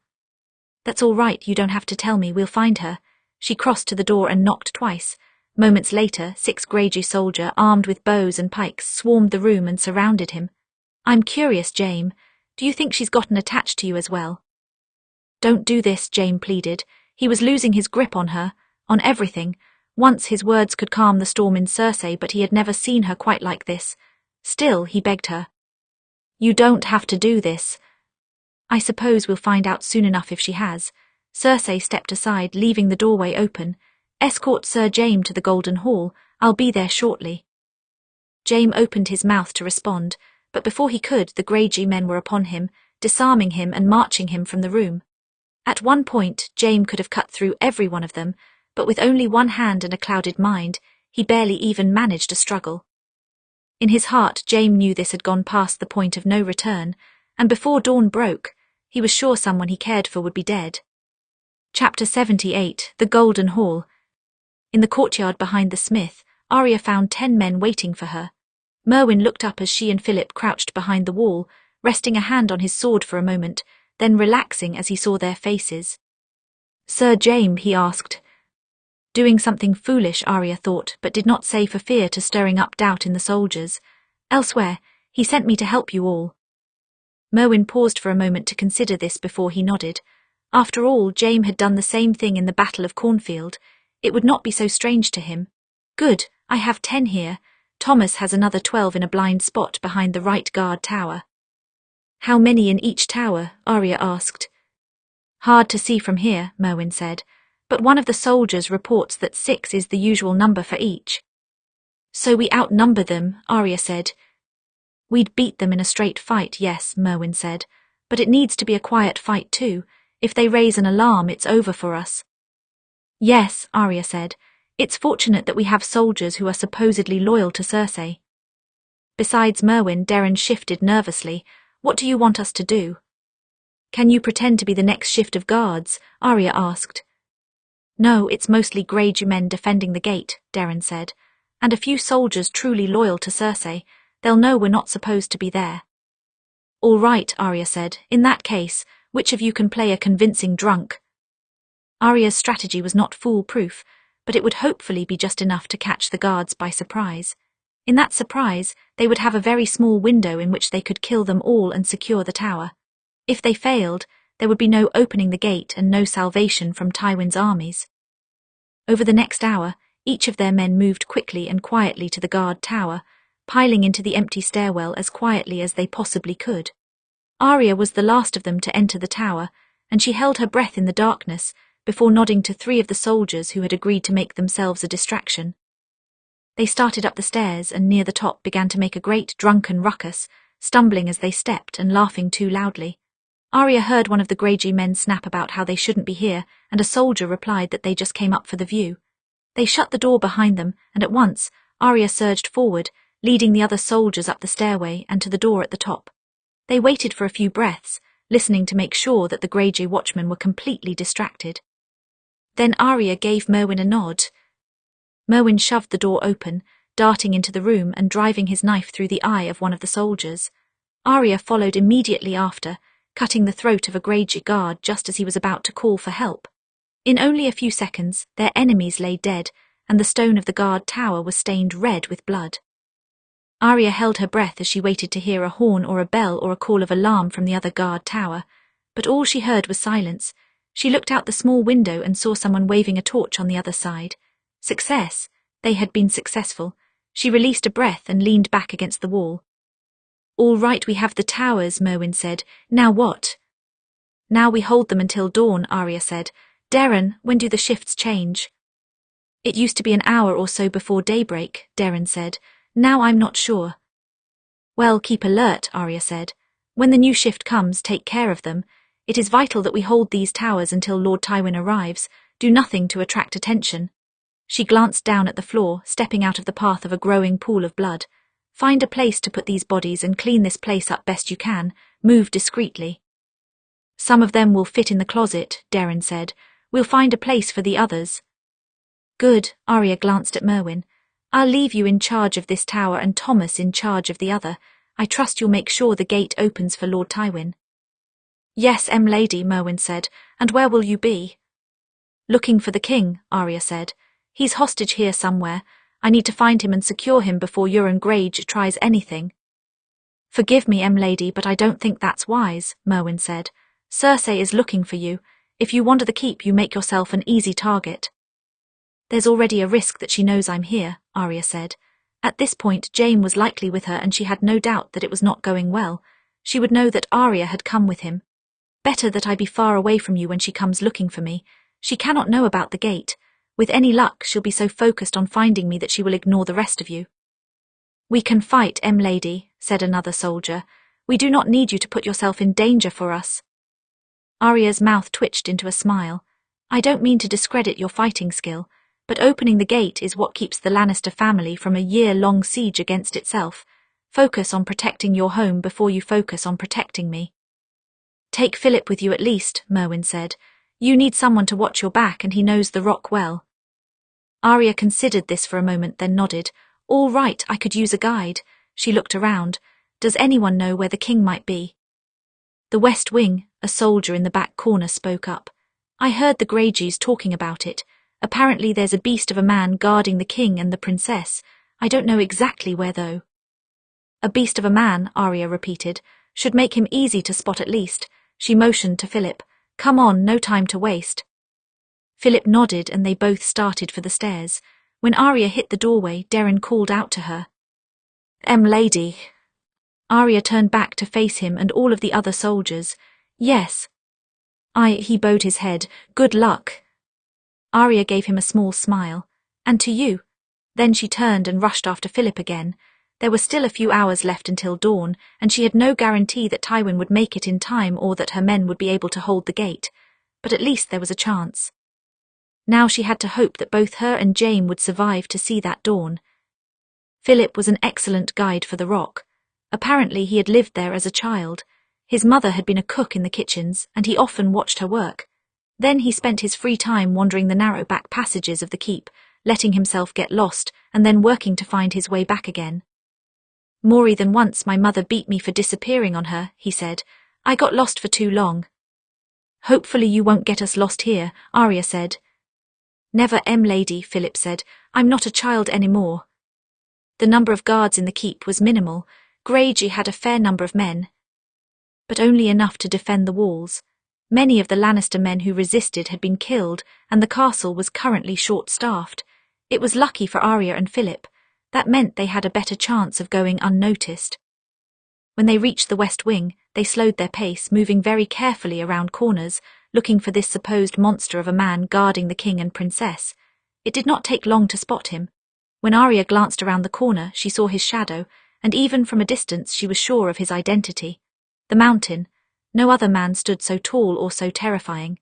"That's all right, you don't have to tell me, we'll find her." She crossed to the door and knocked twice. Moments later, 6 Greyjoy soldiers, armed with bows and pikes, swarmed the room and surrounded him. "I'm curious, Jaime. Do you think she's gotten attached to you as well?" "Don't do this," Jaime pleaded. He was losing his grip on her, on everything. Once his words could calm the storm in Cersei, but he had never seen her quite like this. Still, he begged her. "You don't have to do this." "I suppose we'll find out soon enough if she has." Cersei stepped aside, leaving the doorway open. "Escort Sir Jaime to the Golden Hall. I'll be there shortly." Jaime opened his mouth to respond, but before he could, the Greyjoy men were upon him, disarming him and marching him from the room. At one point, Jaime could have cut through every one of them, but with only one hand and a clouded mind, he barely even managed a struggle. In his heart, Jaime knew this had gone past the point of no return, and before dawn broke, he was sure someone he cared for would be dead. Chapter 78, The Golden Hall. In the courtyard behind the smith, Arya found 10 men waiting for her. Merwin looked up as she and Philip crouched behind the wall, resting a hand on his sword for a moment, then relaxing as he saw their faces. "Sir Jaime," he asked. Doing something foolish, Arya thought, but did not say for fear to stirring up doubt in the soldiers. "Elsewhere, he sent me to help you all." Merwin paused for a moment to consider this before he nodded. After all, Jaime had done the same thing in the Battle of Cornfield. It would not be so strange to him. "Good, I have 10 here. Thomas has another 12 in a blind spot behind the right guard tower." "How many in each tower?" Arya asked. "Hard to see from here," Merwin said, "but one of the soldiers reports that 6 is the usual number for each." "So we outnumber them," Arya said. "We'd beat them in a straight fight, yes," Merwin said, "but it needs to be a quiet fight too. If they raise an alarm, it's over for us." "Yes," Arya said, "it's fortunate that we have soldiers who are supposedly loyal to Cersei." Besides Merwin, Darren shifted nervously. "What do you want us to do?" "Can you pretend to be the next shift of guards?" Arya asked. "No, it's mostly Greyjoy men defending the gate," Darren said, "and a few soldiers truly loyal to Cersei. They'll know we're not supposed to be there." "All right," Arya said. "In that case, which of you can play a convincing drunk?" Arya's strategy was not foolproof, but it would hopefully be just enough to catch the guards by surprise. In that surprise, they would have a very small window in which they could kill them all and secure the tower. If they failed, there would be no opening the gate and no salvation from Tywin's armies. Over the next hour, each of their men moved quickly and quietly to the guard tower, piling into the empty stairwell as quietly as they possibly could. Arya was the last of them to enter the tower, and she held her breath in the darkness before nodding to 3 of the soldiers who had agreed to make themselves a distraction. They started up the stairs and near the top began to make a great drunken ruckus, stumbling as they stepped and laughing too loudly. Arya heard one of the Greyjoy men snap about how they shouldn't be here, and a soldier replied that they just came up for the view. They shut the door behind them, and at once, Arya surged forward, leading the other soldiers up the stairway and to the door at the top. They waited for a few breaths, listening to make sure that the Greyjoy watchmen were completely distracted. Then Arya gave Merwin a nod. Merwin shoved the door open, darting into the room and driving his knife through the eye of one of the soldiers. Arya followed immediately after, cutting the throat of a Greyjoy guard just as he was about to call for help. In only a few seconds, their enemies lay dead, and the stone of the guard tower was stained red with blood. Arya held her breath as she waited to hear a horn or a bell or a call of alarm from the other guard tower, but all she heard was silence. She looked out the small window and saw someone waving a torch on the other side. Success! They had been successful. She released a breath and leaned back against the wall. "All right, we have the towers," Merwin said. "Now what?" "Now we hold them until dawn," Arya said. "Darren, when do the shifts change?" "It used to be an hour or so before daybreak," Darren said. "Now I'm not sure." "Well, keep alert," Arya said. "When the new shift comes, take care of them. It is vital that we hold these towers until Lord Tywin arrives. Do nothing to attract attention." She glanced down at the floor, stepping out of the path of a growing pool of blood. "Find a place to put these bodies and clean this place up best you can. Move discreetly." "Some of them will fit in the closet," Darren said. "We'll find a place for the others." "Good," Arya glanced at Merwin. "I'll leave you in charge of this tower and Thomas in charge of the other. I trust you'll make sure the gate opens for Lord Tywin." "Yes, lady," Merwin said. "And where will you be?" "Looking for the king," Arya said. "He's hostage here somewhere. I need to find him and secure him before Euron Greyjoy tries anything." "Forgive me, lady, but I don't think that's wise," Merwin said. "Cersei is looking for you. If you wander the keep, you make yourself an easy target." "There's already a risk that she knows I'm here," Arya said. At this point, Jaime was likely with her and she had no doubt that it was not going well. She would know that Arya had come with him. "Better that I be far away from you when she comes looking for me. She cannot know about the gate. With any luck, she'll be so focused on finding me that she will ignore the rest of you." "We can fight, lady," said another soldier. "We do not need you to put yourself in danger for us." Arya's mouth twitched into a smile. "I don't mean to discredit your fighting skill, but opening the gate is what keeps the Lannister family from a year-long siege against itself. Focus on protecting your home before you focus on protecting me." "Take Philip with you at least," Merwin said. "You need someone to watch your back and he knows the rock well." Arya considered this for a moment, then nodded. "All right, I could use a guide." She looked around. "Does anyone know where the king might be?" "The West Wing," a soldier in the back corner spoke up. "I heard the Greyjoys talking about it. Apparently there's a beast of a man guarding the king and the princess. I don't know exactly where though." "A beast of a man," Arya repeated. "Should make him easy to spot at least." She motioned to Philip. "Come on, no time to waste." Philip nodded and they both started for the stairs. When Arya hit the doorway, Darren called out to her. Lady." Arya turned back to face him and all of the other soldiers. "Yes." He bowed his head. "Good luck." Arya gave him a small smile. "And to you." Then she turned and rushed after Philip again. There were still a few hours left until dawn, and she had no guarantee that Tywin would make it in time or that her men would be able to hold the gate. But at least there was a chance. Now she had to hope that both her and Jaime would survive to see that dawn. Philip was an excellent guide for the Rock. Apparently he had lived there as a child. His mother had been a cook in the kitchens, and he often watched her work. Then he spent his free time wandering the narrow back passages of the keep, letting himself get lost, and then working to find his way back again. "More than once my mother beat me for disappearing on her," he said. "I got lost for too long." "Hopefully you won't get us lost here," Arya said. "Never, lady," Philip said. "I'm not a child anymore." The number of guards in the keep was minimal. Greyjoy had a fair number of men, but only enough to defend the walls. Many of the Lannister men who resisted had been killed, and the castle was currently short-staffed. It was lucky for Arya and Philip. That meant they had a better chance of going unnoticed. When they reached the West Wing, they slowed their pace, moving very carefully around corners, looking for this supposed monster of a man guarding the king and princess. It did not take long to spot him. When Arya glanced around the corner, she saw his shadow, and even from a distance she was sure of his identity. The Mountain. No other man stood so tall or so terrifying.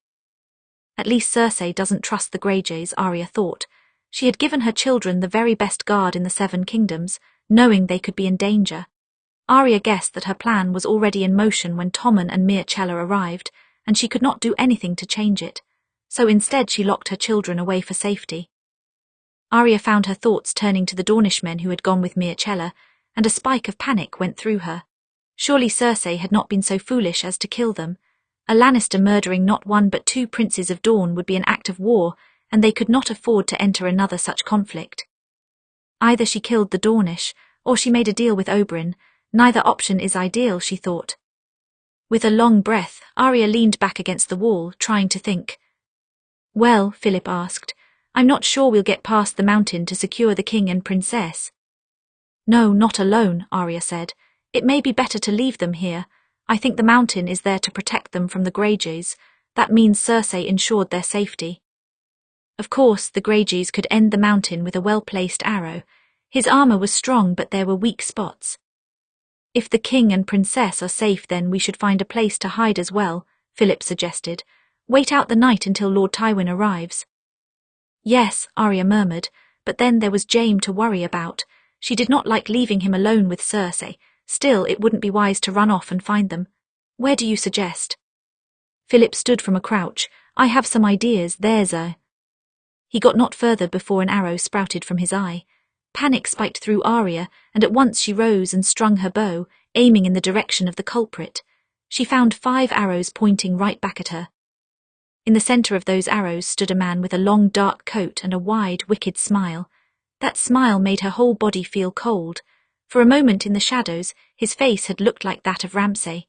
At least Cersei doesn't trust the Greyjoys, Arya thought. She had given her children the very best guard in the Seven Kingdoms, knowing they could be in danger. Arya guessed that her plan was already in motion when Tommen and Myrcella arrived, and she could not do anything to change it. So instead she locked her children away for safety. Arya found her thoughts turning to the Dornishmen who had gone with Myrcella, and a spike of panic went through her. Surely Cersei had not been so foolish as to kill them. A Lannister murdering not one but two princes of Dorne would be an act of war, and they could not afford to enter another such conflict. Either she killed the Dornish, or she made a deal with Oberyn. Neither option is ideal, she thought. With a long breath, Arya leaned back against the wall, trying to think. Well, Philip asked, I'm not sure we'll get past the mountain to secure the king and princess. No, not alone, Arya said. It may be better to leave them here. I think the mountain is there to protect them from the Greyjoys. That means Cersei ensured their safety. Of course, the Greyjoys could end the mountain with a well-placed arrow. His armor was strong, but there were weak spots. If the king and princess are safe, then we should find a place to hide as well, Philip suggested. Wait out the night until Lord Tywin arrives. Yes, Arya murmured, but then there was Jaime to worry about. She did not like leaving him alone with Cersei. Still, it wouldn't be wise to run off and find them. Where do you suggest? Philip stood from a crouch. I have some ideas, there's a... He got not further before an arrow sprouted from his eye. Panic spiked through Arya, and at once she rose and strung her bow, aiming in the direction of the culprit. She found 5 arrows pointing right back at her. In the centre of those arrows stood a man with a long dark coat and a wide, wicked smile. That smile made her whole body feel cold. For a moment in the shadows, his face had looked like that of Ramsay.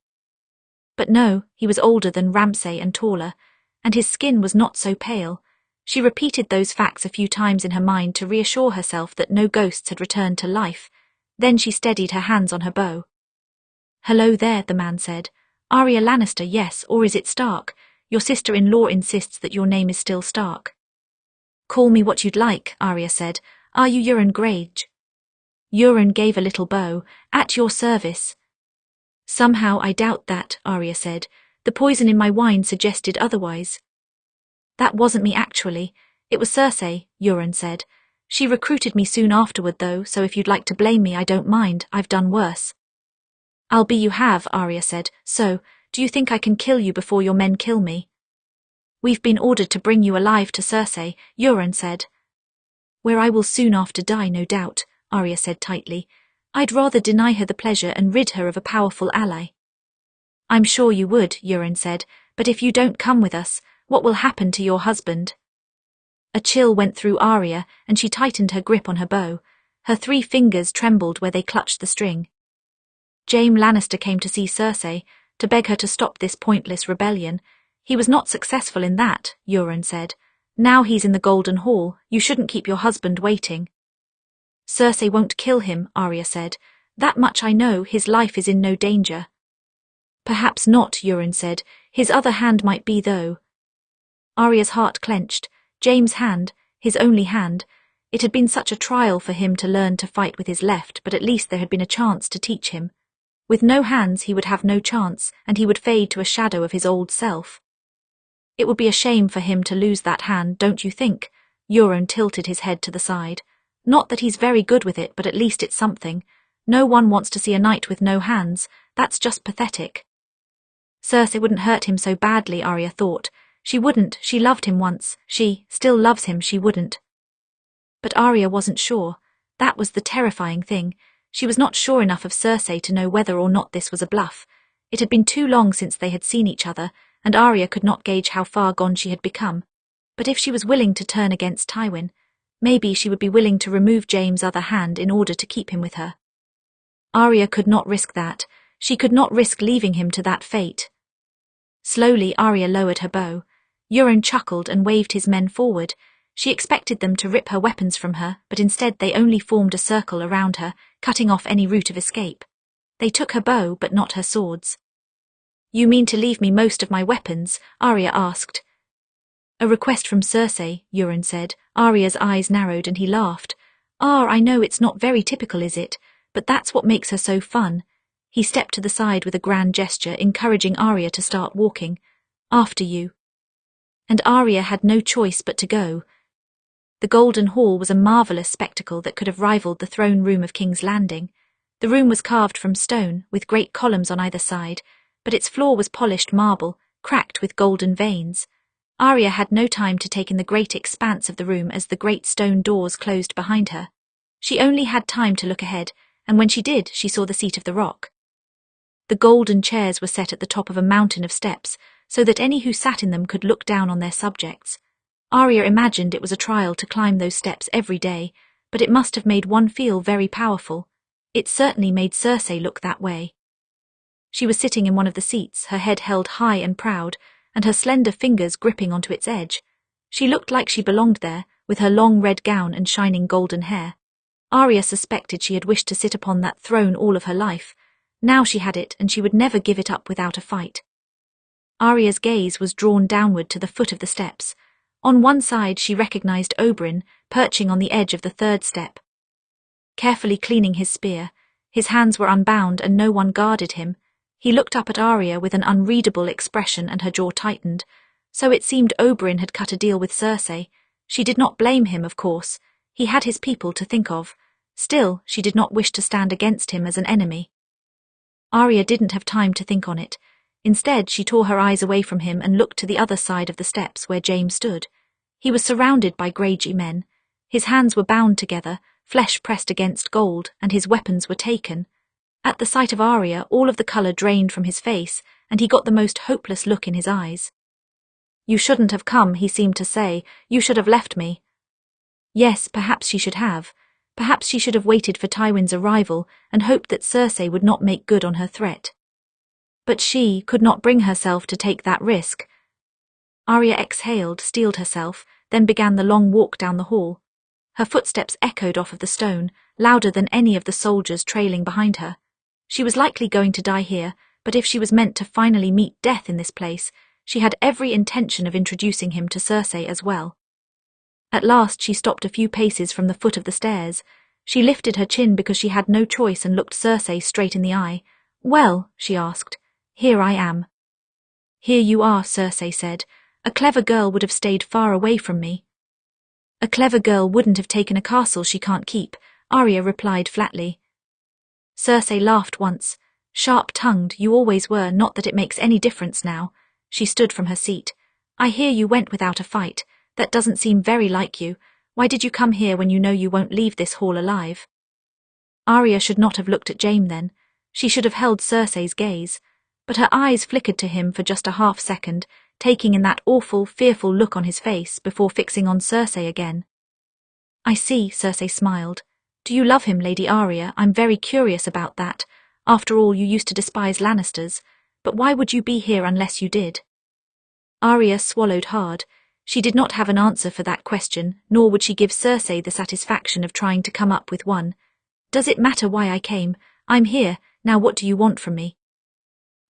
But no, he was older than Ramsay and taller, and his skin was not so pale. She repeated those facts a few times in her mind to reassure herself that no ghosts had returned to life. Then she steadied her hands on her bow. Hello there, the man said. Arya Lannister, yes, or is it Stark? Your sister-in-law insists that your name is still Stark. Call me what you'd like, Arya said. Are you Euron Greyjoy? Euron gave a little bow. At your service. Somehow I doubt that, Arya said. The poison in my wine suggested otherwise. That wasn't me actually. It was Cersei, Euron said. She recruited me soon afterward though, so if you'd like to blame me I don't mind, I've done worse. I'll be you have, Arya said. So, do you think I can kill you before your men kill me? We've been ordered to bring you alive to Cersei, Euron said. Where I will soon after die, no doubt, Arya said tightly. I'd rather deny her the pleasure and rid her of a powerful ally. I'm sure you would, Euron said, but if you don't come with us, what will happen to your husband? A chill went through Arya, and she tightened her grip on her bow. Her 3 fingers trembled where they clutched the string. Jaime Lannister came to see Cersei, to beg her to stop this pointless rebellion. He was not successful in that, Euron said. Now he's in the Golden Hall. You shouldn't keep your husband waiting. Cersei won't kill him, Arya said. That much I know, his life is in no danger. Perhaps not, Euron said. His other hand might be, though. Arya's heart clenched. Jaime's hand, his only hand. It had been such a trial for him to learn to fight with his left, but at least there had been a chance to teach him. With no hands he would have no chance, and he would fade to a shadow of his old self. It would be a shame for him to lose that hand, don't you think? Euron tilted his head to the side. Not that he's very good with it, but at least it's something. No one wants to see a knight with no hands. That's just pathetic. Cersei wouldn't hurt him so badly, Arya thought. She wouldn't. She loved him once. She still loves him. She wouldn't. But Arya wasn't sure. That was the terrifying thing. She was not sure enough of Cersei to know whether or not this was a bluff. It had been too long since they had seen each other, and Arya could not gauge how far gone she had become. But if she was willing to turn against Tywin, maybe she would be willing to remove Jaime's other hand in order to keep him with her. Arya could not risk that. She could not risk leaving him to that fate. Slowly Arya lowered her bow. Euron chuckled and waved his men forward. She expected them to rip her weapons from her, but instead they only formed a circle around her, cutting off any route of escape. They took her bow, but not her swords. You mean to leave me most of my weapons? Arya asked. A request from Cersei, Euron said. Arya's eyes narrowed and he laughed. I know it's not very typical, is it? But that's what makes her so fun. He stepped to the side with a grand gesture, encouraging Arya to start walking. After you. And Arya had no choice but to go. The Golden Hall was a marvellous spectacle that could have rivaled the throne room of King's Landing. The room was carved from stone, with great columns on either side, but its floor was polished marble, cracked with golden veins. Arya had no time to take in the great expanse of the room as the great stone doors closed behind her. She only had time to look ahead, and when she did, she saw the seat of the rock. The golden chairs were set at the top of a mountain of steps, so that any who sat in them could look down on their subjects. Arya imagined it was a trial to climb those steps every day, but it must have made one feel very powerful. It certainly made Cersei look that way. She was sitting in one of the seats, her head held high and proud, and her slender fingers gripping onto its edge. She looked like she belonged there, with her long red gown and shining golden hair. Arya suspected she had wished to sit upon that throne all of her life. Now she had it, and she would never give it up without a fight. Arya's gaze was drawn downward to the foot of the steps. On one side she recognized Oberyn, perching on the edge of the third step. Carefully cleaning his spear, his hands were unbound and no one guarded him. He looked up at Arya with an unreadable expression and her jaw tightened. So it seemed Oberyn had cut a deal with Cersei. She did not blame him, of course. He had his people to think of. Still, she did not wish to stand against him as an enemy. Arya didn't have time to think on it. Instead, she tore her eyes away from him and looked to the other side of the steps where Jaime stood. He was surrounded by Greyjoy men. His hands were bound together, flesh pressed against gold, and his weapons were taken. At the sight of Arya, all of the colour drained from his face, and he got the most hopeless look in his eyes. "You shouldn't have come," he seemed to say. "You should have left me." Yes, perhaps she should have. Perhaps she should have waited for Tywin's arrival and hoped that Cersei would not make good on her threat. But she could not bring herself to take that risk. Arya exhaled, steeled herself, then began the long walk down the hall. Her footsteps echoed off of the stone, louder than any of the soldiers trailing behind her. She was likely going to die here, but if she was meant to finally meet death in this place, she had every intention of introducing him to Cersei as well. At last she stopped a few paces from the foot of the stairs. She lifted her chin because she had no choice and looked Cersei straight in the eye. "Well," she asked, "here I am." "Here you are," Cersei said. "A clever girl would have stayed far away from me." "A clever girl wouldn't have taken a castle she can't keep," Arya replied flatly. Cersei laughed once. "Sharp-tongued, you always were, not that it makes any difference now." She stood from her seat. "I hear you went without a fight. That doesn't seem very like you. Why did you come here when you know you won't leave this hall alive?" Arya should not have looked at Jaime then. She should have held Cersei's gaze. But her eyes flickered to him for just a half-second, taking in that awful, fearful look on his face before fixing on Cersei again. "I see," Cersei smiled. "Do you love him, Lady Arya? I'm very curious about that. After all, you used to despise Lannisters. But why would you be here unless you did?" Arya swallowed hard. She did not have an answer for that question, nor would she give Cersei the satisfaction of trying to come up with one. "Does it matter why I came? I'm here. Now what do you want from me?"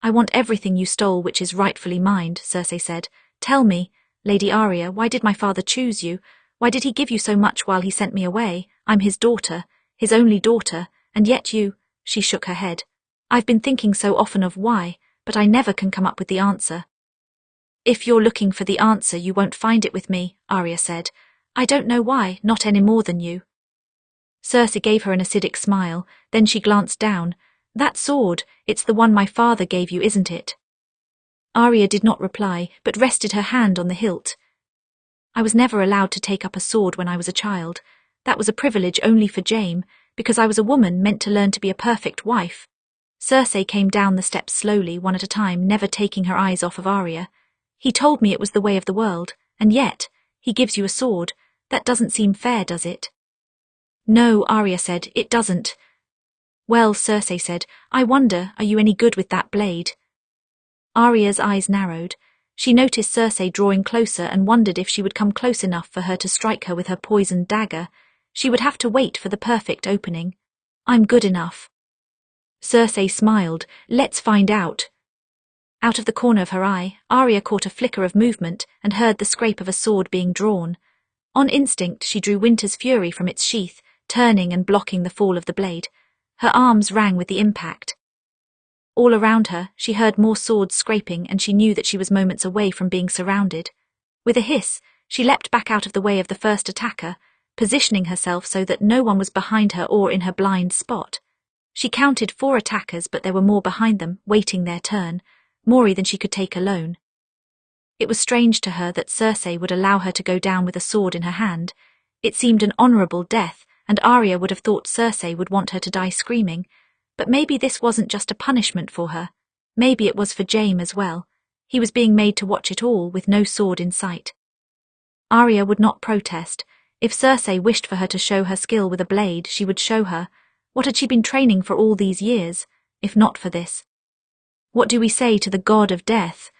"I want everything you stole which is rightfully mine," Cersei said. "Tell me, Lady Arya, why did my father choose you? Why did he give you so much while he sent me away? I'm his daughter, his only daughter, and yet you—" She shook her head. "I've been thinking so often of why, but I never can come up with the answer." "If you're looking for the answer, you won't find it with me," Arya said. "I don't know why, not any more than you." Cersei gave her an acidic smile, then she glanced down. "That sword, it's the one my father gave you, isn't it?" Arya did not reply, but rested her hand on the hilt. "I was never allowed to take up a sword when I was a child. That was a privilege only for Jaime, because I was a woman meant to learn to be a perfect wife." Cersei came down the steps slowly, one at a time, never taking her eyes off of Arya. "He told me it was the way of the world, and yet, he gives you a sword. That doesn't seem fair, does it?" "No," Arya said, "it doesn't." "Well," Cersei said, "I wonder, are you any good with that blade?" Arya's eyes narrowed. She noticed Cersei drawing closer and wondered if she would come close enough for her to strike her with her poisoned dagger. She would have to wait for the perfect opening. "I'm good enough." Cersei smiled. "Let's find out." Out of the corner of her eye, Arya caught a flicker of movement and heard the scrape of a sword being drawn. On instinct, she drew Winter's Fury from its sheath, turning and blocking the fall of the blade. Her arms rang with the impact. All around her, she heard more swords scraping, and she knew that she was moments away from being surrounded. With a hiss, she leapt back out of the way of the first attacker, positioning herself so that no one was behind her or in her blind spot. She counted 4 attackers, but there were more behind them, waiting their turn, more than she could take alone. It was strange to her that Cersei would allow her to go down with a sword in her hand. It seemed an honourable death, and Arya would have thought Cersei would want her to die screaming. But maybe this wasn't just a punishment for her. Maybe it was for Jaime as well. He was being made to watch it all with no sword in sight. Arya would not protest. If Cersei wished for her to show her skill with a blade, she would show her. What had she been training for all these years, if not for this? What do we say to the god of death?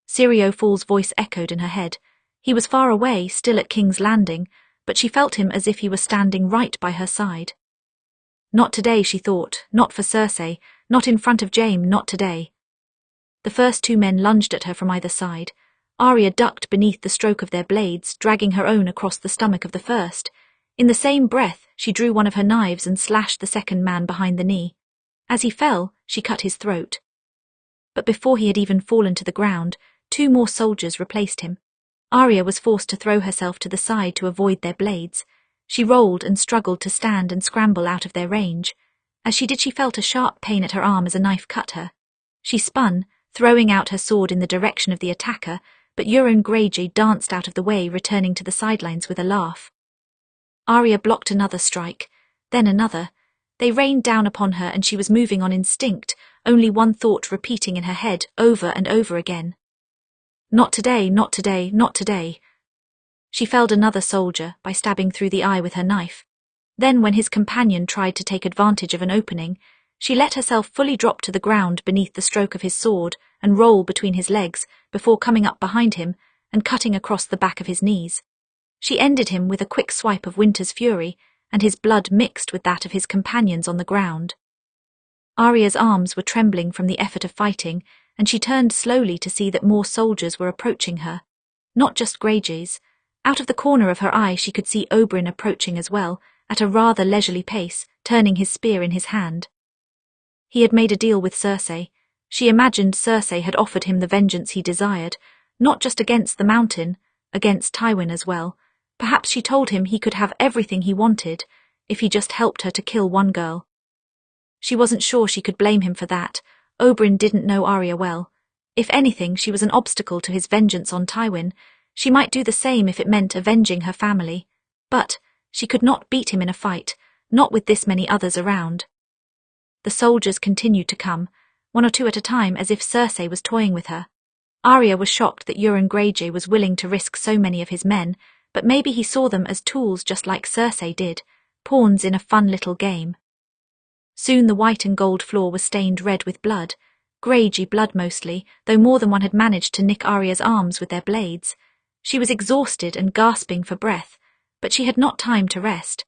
Syrio Fall's voice echoed in her head. He was far away, still at King's Landing, but she felt him as if he were standing right by her side. Not today, she thought, not for Cersei, not in front of Jaime, not today. The first two men lunged at her from either side. Arya ducked beneath the stroke of their blades, dragging her own across the stomach of the first. In the same breath, she drew one of her knives and slashed the second man behind the knee. As he fell, she cut his throat. But before he had even fallen to the ground, two more soldiers replaced him. Arya was forced to throw herself to the side to avoid their blades. She rolled and struggled to stand and scramble out of their range. As she did, she felt a sharp pain at her arm as a knife cut her. She spun, throwing out her sword in the direction of the attacker, but Euron Greyjoy danced out of the way, returning to the sidelines with a laugh. Arya blocked another strike, then another. They rained down upon her and she was moving on instinct, only one thought repeating in her head over and over again. Not today, not today, not today. She felled another soldier by stabbing through the eye with her knife. Then, when his companion tried to take advantage of an opening, she let herself fully drop to the ground beneath the stroke of his sword and roll between his legs before coming up behind him and cutting across the back of his knees. She ended him with a quick swipe of Winter's Fury, and his blood mixed with that of his companions on the ground. Arya's arms were trembling from the effort of fighting, and she turned slowly to see that more soldiers were approaching her. Not just Greyjoys. Out of the corner of her eye she could see Oberyn approaching as well, at a rather leisurely pace, turning his spear in his hand. He had made a deal with Cersei. She imagined Cersei had offered him the vengeance he desired, not just against the mountain, against Tywin as well. Perhaps she told him he could have everything he wanted, if he just helped her to kill one girl. She wasn't sure she could blame him for that. Oberyn didn't know Arya well. If anything, she was an obstacle to his vengeance on Tywin. She might do the same if it meant avenging her family. But she could not beat him in a fight, not with this many others around. The soldiers continued to come, one or two at a time, as if Cersei was toying with her. Arya was shocked that Euron Greyjoy was willing to risk so many of his men, but maybe he saw them as tools just like Cersei did, pawns in a fun little game. Soon the white and gold floor was stained red with blood, Greyjoy blood mostly, though more than one had managed to nick Arya's arms with their blades. She was exhausted and gasping for breath, but she had not time to rest.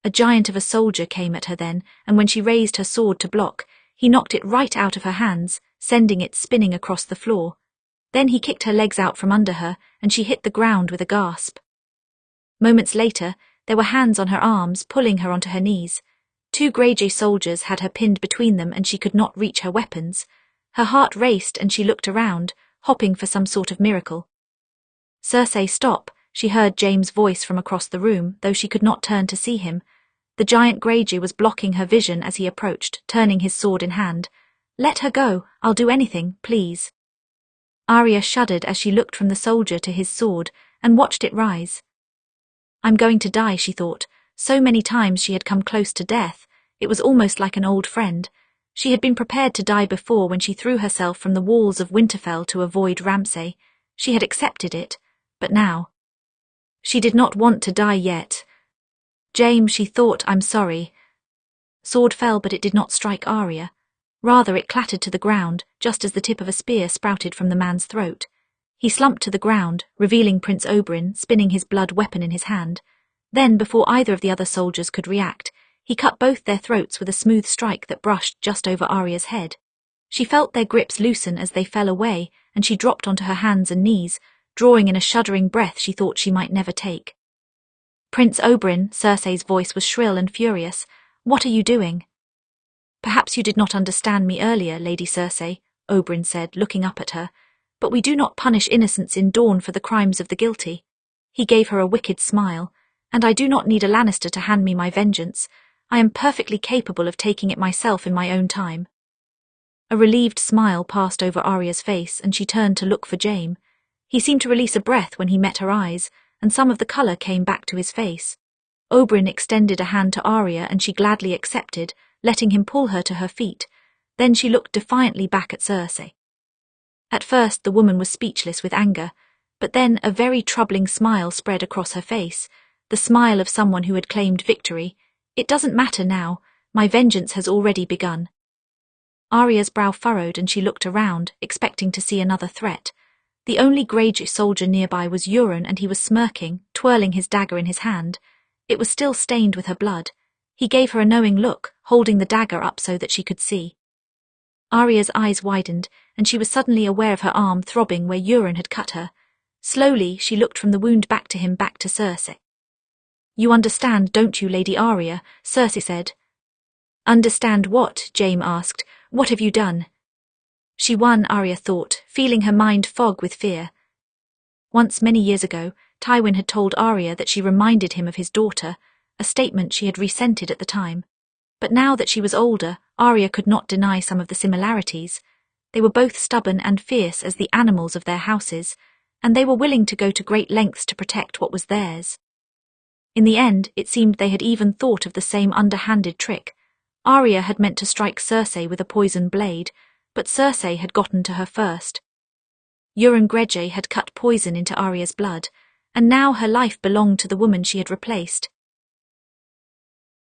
A giant of a soldier came at her then, and when she raised her sword to block, he knocked it right out of her hands, sending it spinning across the floor. Then he kicked her legs out from under her, and she hit the ground with a gasp. Moments later, there were hands on her arms, pulling her onto her knees. Two Greyjoy soldiers had her pinned between them, and she could not reach her weapons. Her heart raced, and she looked around, hoping for some sort of miracle. "Cersei, stop," she heard Jaime's voice from across the room, though she could not turn to see him. The giant Greyjoy was blocking her vision as he approached, turning his sword in hand. "Let her go. I'll do anything, please." Arya shuddered as she looked from the soldier to his sword and watched it rise. I'm going to die, she thought. So many times she had come close to death. It was almost like an old friend. She had been prepared to die before when she threw herself from the walls of Winterfell to avoid Ramsay. She had accepted it, but now she did not want to die yet. "Jaime," she thought, "I'm sorry." Sword fell, but it did not strike Arya. Rather, it clattered to the ground, just as the tip of a spear sprouted from the man's throat. He slumped to the ground, revealing Prince Oberyn, spinning his blood weapon in his hand. Then, before either of the other soldiers could react, he cut both their throats with a smooth strike that brushed just over Arya's head. She felt their grips loosen as they fell away, and she dropped onto her hands and knees, drawing in a shuddering breath she thought she might never take. "Prince Oberyn," Cersei's voice was shrill and furious. "What are you doing?" "Perhaps you did not understand me earlier, Lady Cersei," Oberyn said, looking up at her. "But we do not punish innocents in Dawn for the crimes of the guilty." He gave her a wicked smile. "And I do not need a Lannister to hand me my vengeance. I am perfectly capable of taking it myself in my own time." A relieved smile passed over Arya's face, and she turned to look for Jaime. He seemed to release a breath when he met her eyes, and some of the colour came back to his face. Oberyn extended a hand to Arya, and she gladly accepted, letting him pull her to her feet. Then she looked defiantly back at Cersei. At first the woman was speechless with anger, but then a very troubling smile spread across her face, the smile of someone who had claimed victory. It doesn't matter now, my vengeance has already begun. Arya's brow furrowed and she looked around, expecting to see another threat. The only Greyjoy soldier nearby was Euron, and he was smirking, twirling his dagger in his hand. It was still stained with her blood. He gave her a knowing look, holding the dagger up so that she could see. Arya's eyes widened, and she was suddenly aware of her arm throbbing where Euron had cut her. Slowly, she looked from the wound back to him, back to Cersei. "You understand, don't you, Lady Arya?" Cersei said. "Understand what?" Jaime asked. "What have you done?" She won, Arya thought, feeling her mind fog with fear. Once, many years ago, Tywin had told Arya that she reminded him of his daughter, a statement she had resented at the time. But now that she was older, Arya could not deny some of the similarities. They were both stubborn and fierce as the animals of their houses, and they were willing to go to great lengths to protect what was theirs. In the end, it seemed they had even thought of the same underhanded trick. Arya had meant to strike Cersei with a poison blade, but Cersei had gotten to her first. Euron Greyjoy had cut poison into Arya's blood, and now her life belonged to the woman she had replaced.